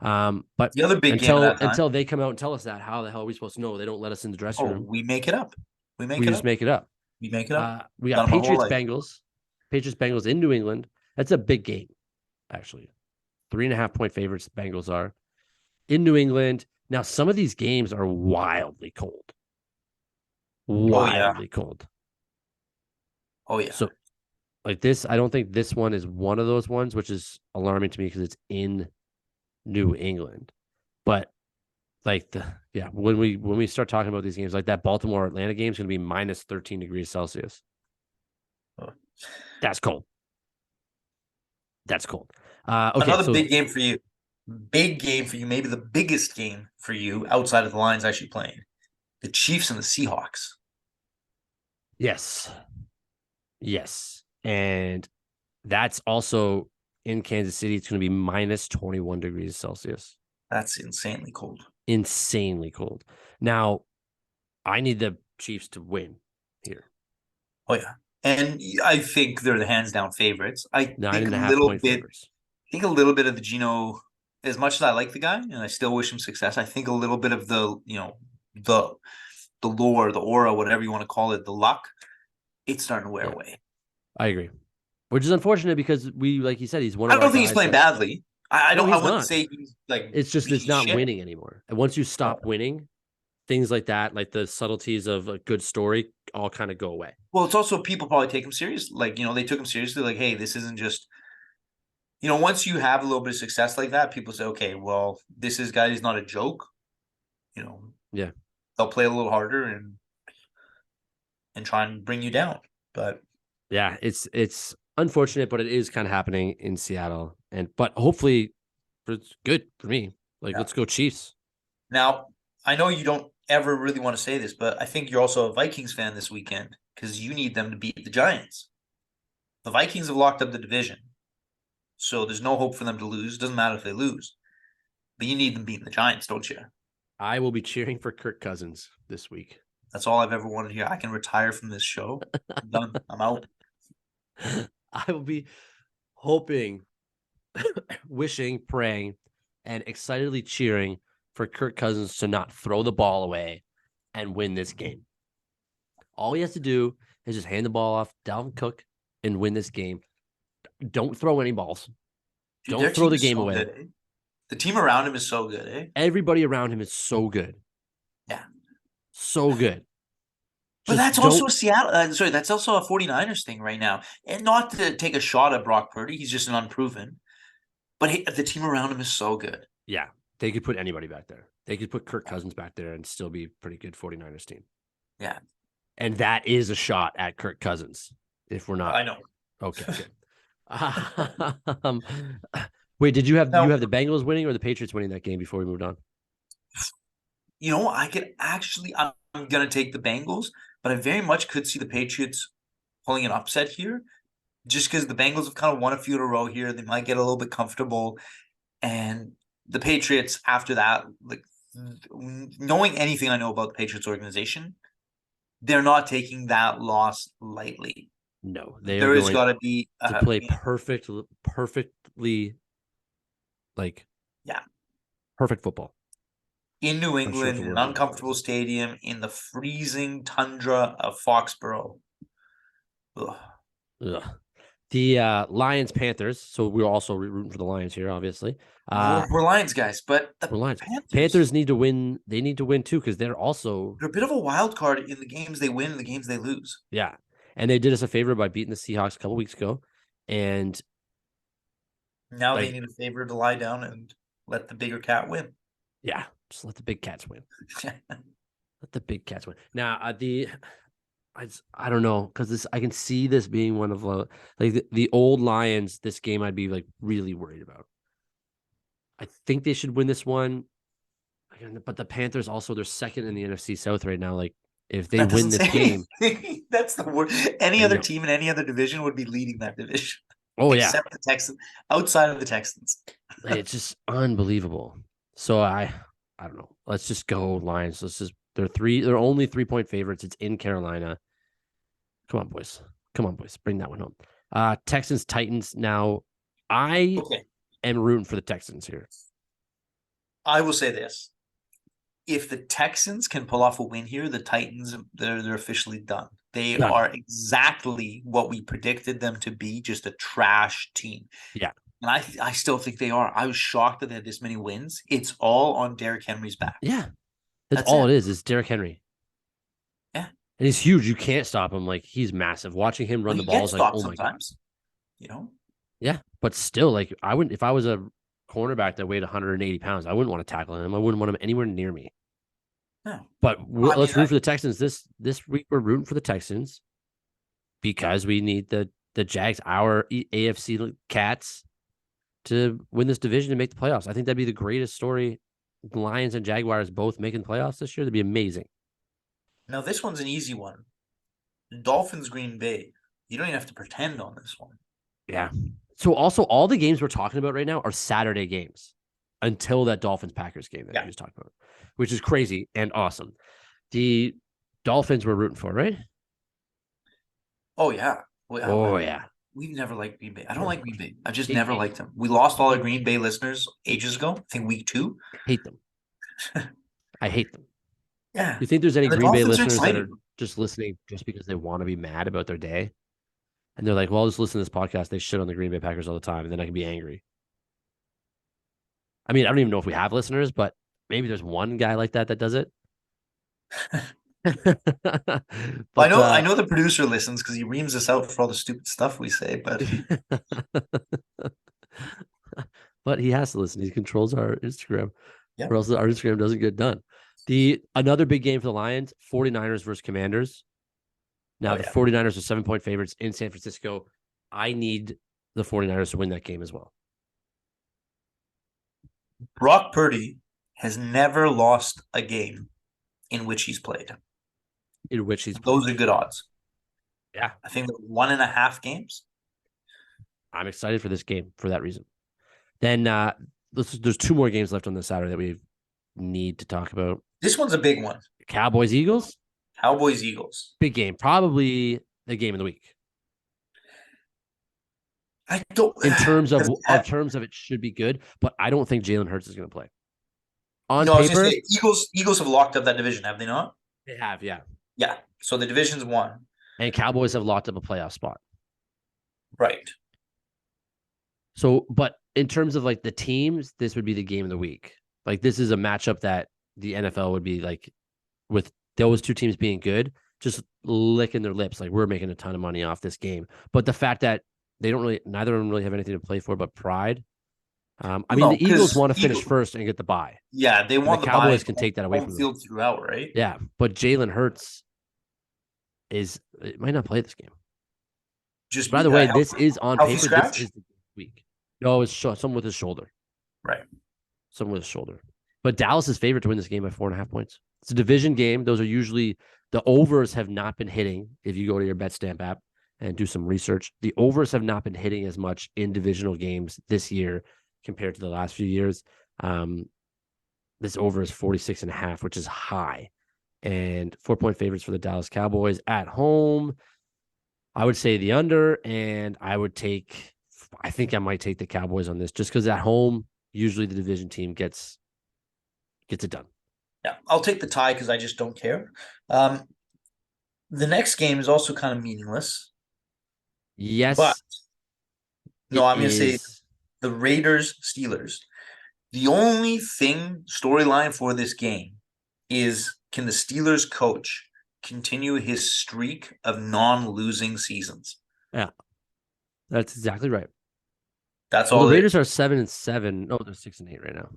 But The other big game at until that time. they come out and tell us that, how the hell are we supposed to know? They don't let us in the dressing Oh, room. we make it up. We make We it just up. make it up. We make it up. We got Done it my whole Patriots life. Bengals. Patriots Bengals in New England. That's a big game, actually. 3.5-point favorites. The Bengals are in New England. Now, some of these games are wildly cold. Oh yeah. Wildly cold. Oh yeah. So, like this, I don't think this one is one of those ones, which is alarming to me because it's in New England. But like when we start talking about these games, like that Baltimore Atlanta game is going to be minus 13 degrees Celsius. Oh. That's cold. That's cold. Okay, Another so big game for you. Big game for you. Maybe the biggest game for you outside of the Lions actually playing. The Chiefs and the Seahawks. yes, and that's also in Kansas City. It's going to be minus 21 degrees Celsius. That's insanely cold. Insanely cold. Now, I need the Chiefs to win here. Oh yeah. And I think they're the hands down favorites. I Nine think and a a half little point bit. favorites. I think a little bit of the Geno. As much as I like the guy and I still wish him success, I think a little bit of the the lore, the aura, whatever you want to call it, the luck, it's starting to wear away. I agree, which is unfortunate because like you said, he's one I of our don't think he's guys playing badly. I No, don't. I he's wouldn't not. say he's like It's just it's being not shit. winning anymore. And once you stop No. winning, things like that, like the subtleties of a good story, all kind of go away. Well, it's also people probably take him serious. Like they took him seriously. Like, hey, this isn't just. Once you have a little bit of success like that, people say, okay, well, this is guy is not a joke. Yeah, They'll play a little harder and try and bring you down. But yeah, it's unfortunate, but it is kind of happening in Seattle. But hopefully it's good for me. Like, Yeah. let's go Chiefs. Now, I know you don't ever really want to say this, but I think you're also a Vikings fan this weekend because you need them to beat the Giants. The Vikings have locked up the division, so there's no hope for them to lose. Doesn't matter if they lose, but you need them beating the Giants, don't you? I will be cheering for Kirk Cousins this week. That's all I've ever wanted here. I can retire from this show. I'm done. I'm out. I will be hoping, wishing, praying, and excitedly cheering for Kirk Cousins to not throw the ball away and win this game. All he has to do is just hand the ball off Dalvin Cook and win this game. Don't throw any balls. Dude, Don't throw the game so away. good, eh? The team around him is so good, eh? Everybody around him is so good. Yeah. So good. But Just that's don't- also a Seattle. Sorry, that's also a 49ers thing right now. And not to take a shot at Brock Purdy. He's just an unproven. But the team around him is so good. Yeah. They could put anybody back there. They could put Kirk Cousins back there and still be a pretty good 49ers team. Yeah. And that is a shot at Kirk Cousins. If we're not. I know. Okay, good. Wait, did you have the Bengals winning or the Patriots winning that game before we moved on? You know, I could actually, I'm going to take the Bengals, but I very much could see the Patriots pulling an upset here just because the Bengals have kind of won a few in a row here. They might get a little bit comfortable. And the Patriots, after that, like knowing anything I know about the Patriots organization, they're not taking that loss lightly. No, there is got to be to play perfectly, like, yeah, perfect football in New England, in an uncomfortable stadium, in the freezing tundra of Foxborough. Ugh. Ugh. The Lions Panthers. So we're also rooting for the Lions here, obviously. We're Lions guys, but we're Lions. Panthers need to win. They need to win too because they're a bit of a wild card in the games they win and the games they lose. Yeah, and they did us a favor by beating the Seahawks a couple weeks ago, and now they need a favor to lie down and let the bigger cat win. Yeah, just let the big cats win. Let the big cats win. Now, I don't know because I can see this being one of the old Lions. This game I'd be like really worried about. I think they should win this one, but the Panthers also they're second in the NFC South right now. Like if they win this game, that's the worst. Any other team in any other division would be leading that division. Oh except the Texans, outside of the Texans. It's just unbelievable. So I don't know. Let's just go Lions. They're only 3-point favorites. It's in Carolina. Come on, boys. Bring that one home. Texans, Titans. Now, I am rooting for the Texans here. I will say this. If the Texans can pull off a win here, the Titans, they're officially done. They are exactly what we predicted them to be, just a trash team. Yeah. And I still think they are. I was shocked that they had this many wins. It's all on Derrick Henry's back. Yeah. That's all it is. It's Derrick Henry. Yeah. And he's huge. You can't stop him. Like, he's massive. Watching him run the ball is like, oh my God. You know? Yeah. But still, like, I wouldn't, if I was a cornerback that weighed 180 pounds, I wouldn't want to tackle him. I wouldn't want him anywhere near me. No. But let's root for the Texans. This week we're rooting for the Texans because we need the Jags, our AFC Cats, to win this division and make the playoffs. I think that'd be the greatest story. Lions and Jaguars both making the playoffs this year. That'd be amazing. Now, this one's an easy one. Dolphins, Green Bay. You don't even have to pretend on this one. Yeah. So also all the games we're talking about right now are Saturday games until that Dolphins-Packers game that we just talked about, which is crazy and awesome. The Dolphins we're rooting for, right? Oh, yeah. Yeah. We've never liked Green Bay. I don't like Green Bay. I've just never liked them. We lost all our Green Bay listeners ages ago. I think week 2. Hate them. I hate them. Yeah. You think there's any Green Bay listeners that are just listening just because they want to be mad about their day? And they're like, well, I'll just listen to this podcast. They shit on the Green Bay Packers all the time, and then I can be angry. I mean, I don't even know if we have listeners, but maybe there's one guy like that does it. But, I know the producer listens because he reams us out for all the stupid stuff we say, but but he has to listen. He controls our Instagram, or else our Instagram doesn't get done. Another big game for the Lions, 49ers versus Commanders. Now, the 49ers are 7-point favorites in San Francisco. I need the 49ers to win that game as well. Brock Purdy has never lost a game in which he's played. In which he's played. Those are good odds. Yeah. I think 1.5 games. I'm excited for this game for that reason. Then there's 2 more games left on this Saturday that we need to talk about. This one's a big one. Cowboys, Eagles. Cowboys, Eagles. Big game. Probably the game of the week. I don't. In terms of it should be good, but I don't think Jalen Hurts is going to play. On No, I was paper, gonna say, Eagles have locked up that division, have they not? they have, yeah. Yeah. So the division's won. And Cowboys have locked up a playoff spot. Right. So, but in terms of like the teams, this would be the game of the week. Like this is a matchup that the NFL would be like, with those 2 teams being good, just licking their lips. Like we're making a ton of money off this game. But the fact that neither of them really have anything to play for but pride. I mean, the Eagles want to finish first and get the bye. Yeah, they want the Cowboys can take that away from them. Field throughout, right? Yeah, but Jalen Hurts might not play this game. Just by the way, this is on paper. Scratch? This is the week. No, it's someone with his shoulder. Right. Someone with his shoulder. But Dallas is favored to win this game by 4.5 points. It's a division game. Those are usually the overs have not been hitting. If you go to your BetStamp app and do some research, the overs have not been hitting as much in divisional games this year compared to the last few years. This over is 46.5, which is high, and 4-point favorites for the Dallas Cowboys at home. I would say the under, and I think I might take the Cowboys on this just because at home, usually the division team gets it done. Yeah, I'll take the tie because I just don't care. The next game is also kind of meaningless. Yes. But no, I'm going to say the Raiders Steelers. The only storyline for this game is, can the Steelers coach continue his streak of non-losing seasons? Yeah, that's exactly right. That's all. The Raiders are 7-7. No, they're 6-8 right now.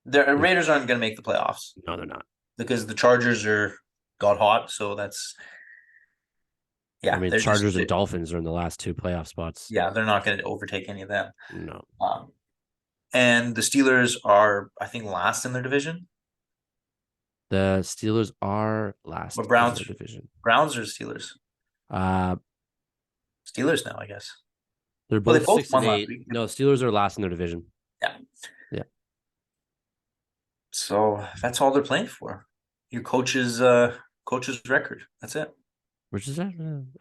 The Raiders aren't going to make the playoffs. No, they're not, because the Chargers got hot. So that's. Yeah, I mean, Chargers and Dolphins are in the last 2 playoff spots. Yeah, they're not going to overtake any of them. No. And the Steelers are, I think, last in their division. The Steelers are last in their division. Browns or Steelers? Steelers now, I guess. They're both 6-8. No, Steelers are last in their division. Yeah. Yeah. So that's all they're playing for. Your coach's record. That's it. Which is that?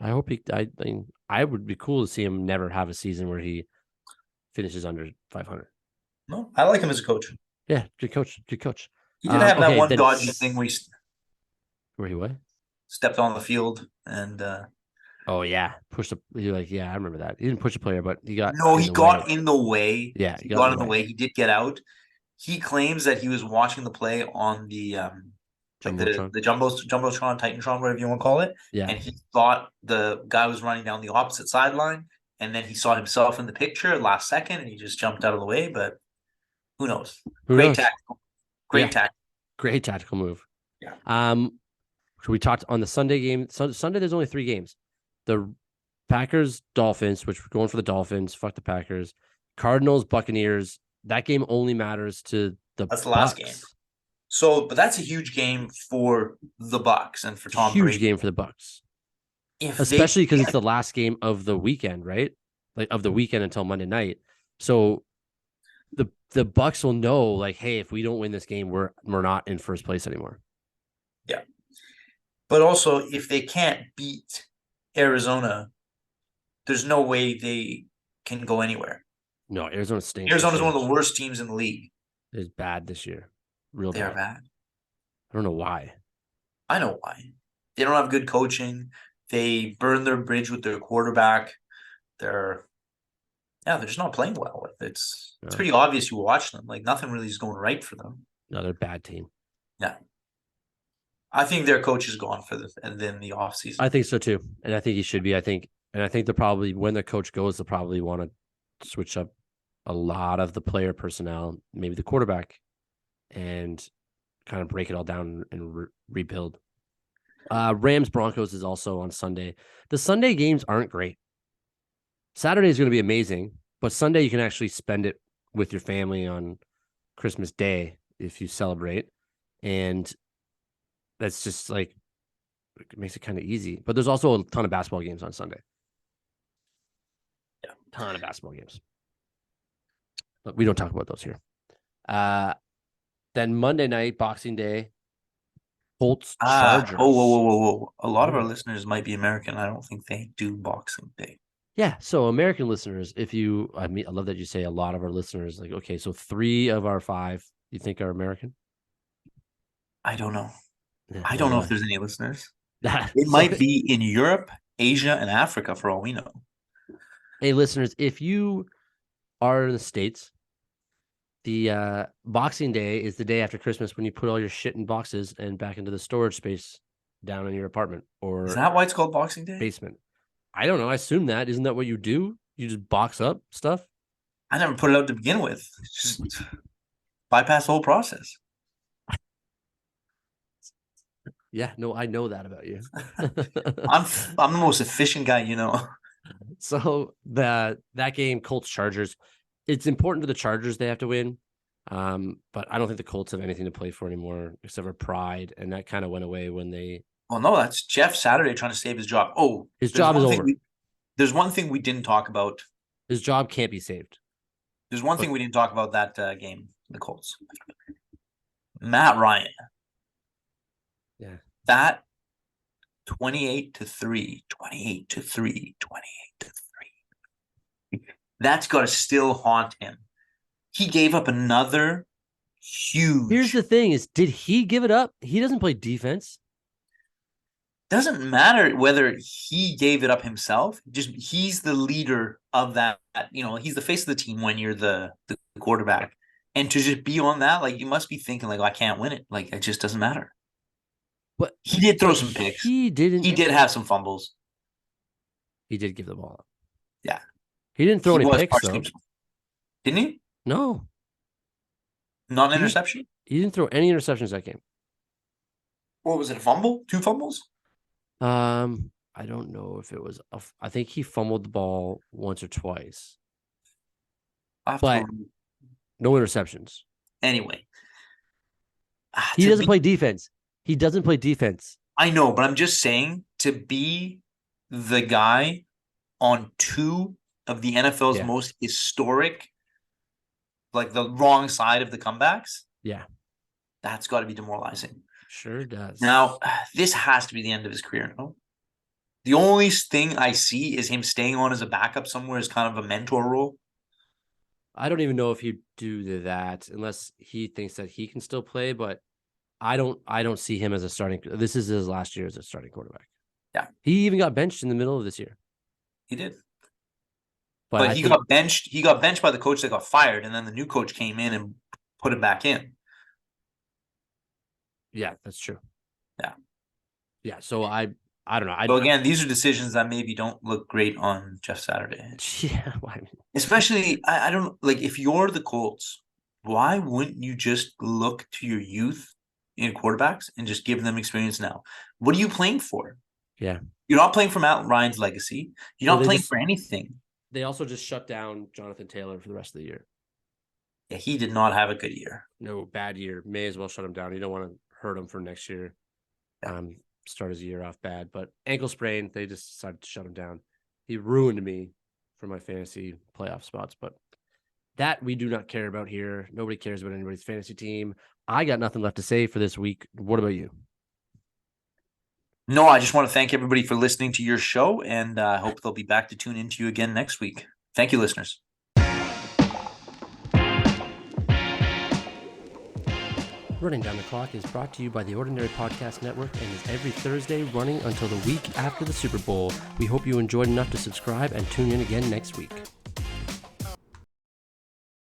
I hope I mean, I would be cool to see him never have a season where he finishes under 500. No, I like him as a coach. Yeah, good coach. Good coach. He did have that one dodgy thing where he what? Stepped on the field and. Oh yeah, pushed up. You're like, yeah, I remember that. He didn't push a player, but he got. No, he got in the way. Yeah, he got in the way. He did get out. He claims that he was watching the play on the the Jumbotron, Titantron, whatever you want to call it. Yeah. And he thought the guy was running down the opposite sideline, and then he saw himself in the picture last second, and he just jumped out of the way. But who knows? Great tactical move. Yeah. So we talked on the Sunday game. Sunday, there's only 3 games. The Packers, Dolphins, which we're going for the Dolphins. Fuck the Packers. Cardinals, Buccaneers. That game only matters to That's the last game. So, but that's a huge game for the Bucs and for Tom Brady. Huge game for the Bucs. Especially because it's the last game of the weekend, right? Like of the weekend until Monday night. So the Bucs will know, like, hey, if we don't win this game, we're not in first place anymore. Yeah. But also, if they can't beat Arizona, there's no way they can go anywhere. No, Arizona stinks. Arizona's one of the worst teams in the league. It's bad this year. Real bad. They're bad. I don't know why. I know why. They don't have good coaching. They burn their bridge with their quarterback. They're just not playing well. It's pretty obvious you watch them. Like nothing really is going right for them. No, they're a bad team. Yeah. I think their coach is gone and then the offseason. I think so too. And I think he should be. I think they'll probably, when the coach goes, they'll probably want to switch up a lot of the player personnel, maybe the quarterback, and kind of break it all down and rebuild. Rams Broncos is also on Sunday. The Sunday games aren't great. Saturday is going to be amazing, but Sunday you can actually spend it with your family on Christmas Day if you celebrate. And that's just like, it makes it kind of easy. But there's also a ton of basketball games on Sunday. Yeah. Ton of basketball games. But we don't talk about those here. Then Monday night, Boxing Day, Colts, Chargers. Whoa. A lot of our listeners might be American. I don't think they do Boxing Day. Yeah. So American listeners, I love that you say a lot of our listeners, like, okay, so 3 of our 5 you think are American? I don't know. Yeah, I don't know if there's any listeners. It so, might be in Europe, Asia, and Africa for all we know. Hey, listeners, if you are in the States, the Boxing Day is the day after Christmas when you put all your shit in boxes and back into the storage space down in your apartment or Is that why it's called Boxing Day? basement. I don't know. I assume that. Isn't that what you do? You just box up stuff? I never put it out to begin with. Just bypass the whole process. Yeah, no, I know that about you. I'm the most efficient guy you know. So that game, Colts Chargers, it's important to the Chargers they have to win. But I don't think the Colts have anything to play for anymore except for pride, and that kind of went away when they. Well, no, that's Jeff Saturday trying to save his job. Oh, his job is over. There's one thing we didn't talk about. His job can't be saved. There's one thing we didn't talk about that game, the Colts. Matt Ryan. Yeah. That 28-3. That's got to still haunt him. He gave up another huge. Here's the thing: did he give it up? He doesn't play defense. Doesn't matter whether he gave it up himself. Just he's the leader of that. He's the face of the team when you're the quarterback. And to just be on that, like, you must be thinking, like, I can't win it. Like, it just doesn't matter. But he did throw some picks. He didn't. He did have some fumbles. He did give the ball up. Yeah. He didn't throw any picks, though. Didn't he? No. Not an interception? He didn't throw any interceptions that game. What was it, a fumble? 2 fumbles? I don't know if it was. I think he fumbled the ball once or twice. But no interceptions. Anyway. He doesn't play defense. He doesn't play defense. I know, but I'm just saying, to be the guy on 2 of the NFL's most historic, like the wrong side of the comebacks. Yeah. That's got to be demoralizing. Sure does. Now, this has to be the end of his career, no? The only thing I see is him staying on as a backup somewhere as kind of a mentor role. I don't even know if he'd do that unless he thinks that he can still play, but I don't see him as a starting. This is his last year as a starting quarterback. Yeah. He even got benched in the middle of this year. He did. But he got benched. He got benched by the coach that got fired, and then the new coach came in and put him back in. Yeah, that's true. Yeah. Yeah. So I don't know. So again, these are decisions that maybe don't look great on Jeff Saturday. Yeah. Well, I mean, especially, I don't like, if you're the Colts, why wouldn't you just look to your youth in quarterbacks and just give them experience now? What are you playing for? Yeah. You're not playing for Matt Ryan's legacy. You're not playing for anything. They also just shut down Jonathan Taylor for the rest of the year. Yeah, he did not have a good year. No, bad year. May as well shut him down. You don't want to hurt him for next year. Start his year off bad, but ankle sprain, they just decided to shut him down. He ruined me for my fantasy playoff spots, but that we do not care about here. Nobody cares about anybody's fantasy team. I got nothing left to say for this week. What about you? No, I just want to thank everybody for listening to your show, and I hope they'll be back to tune into you again next week. Thank you, listeners. Running Down the Clock is brought to you by the Ordinary Podcast Network and is every Thursday running until the week after the Super Bowl. We hope you enjoyed enough to subscribe and tune in again next week.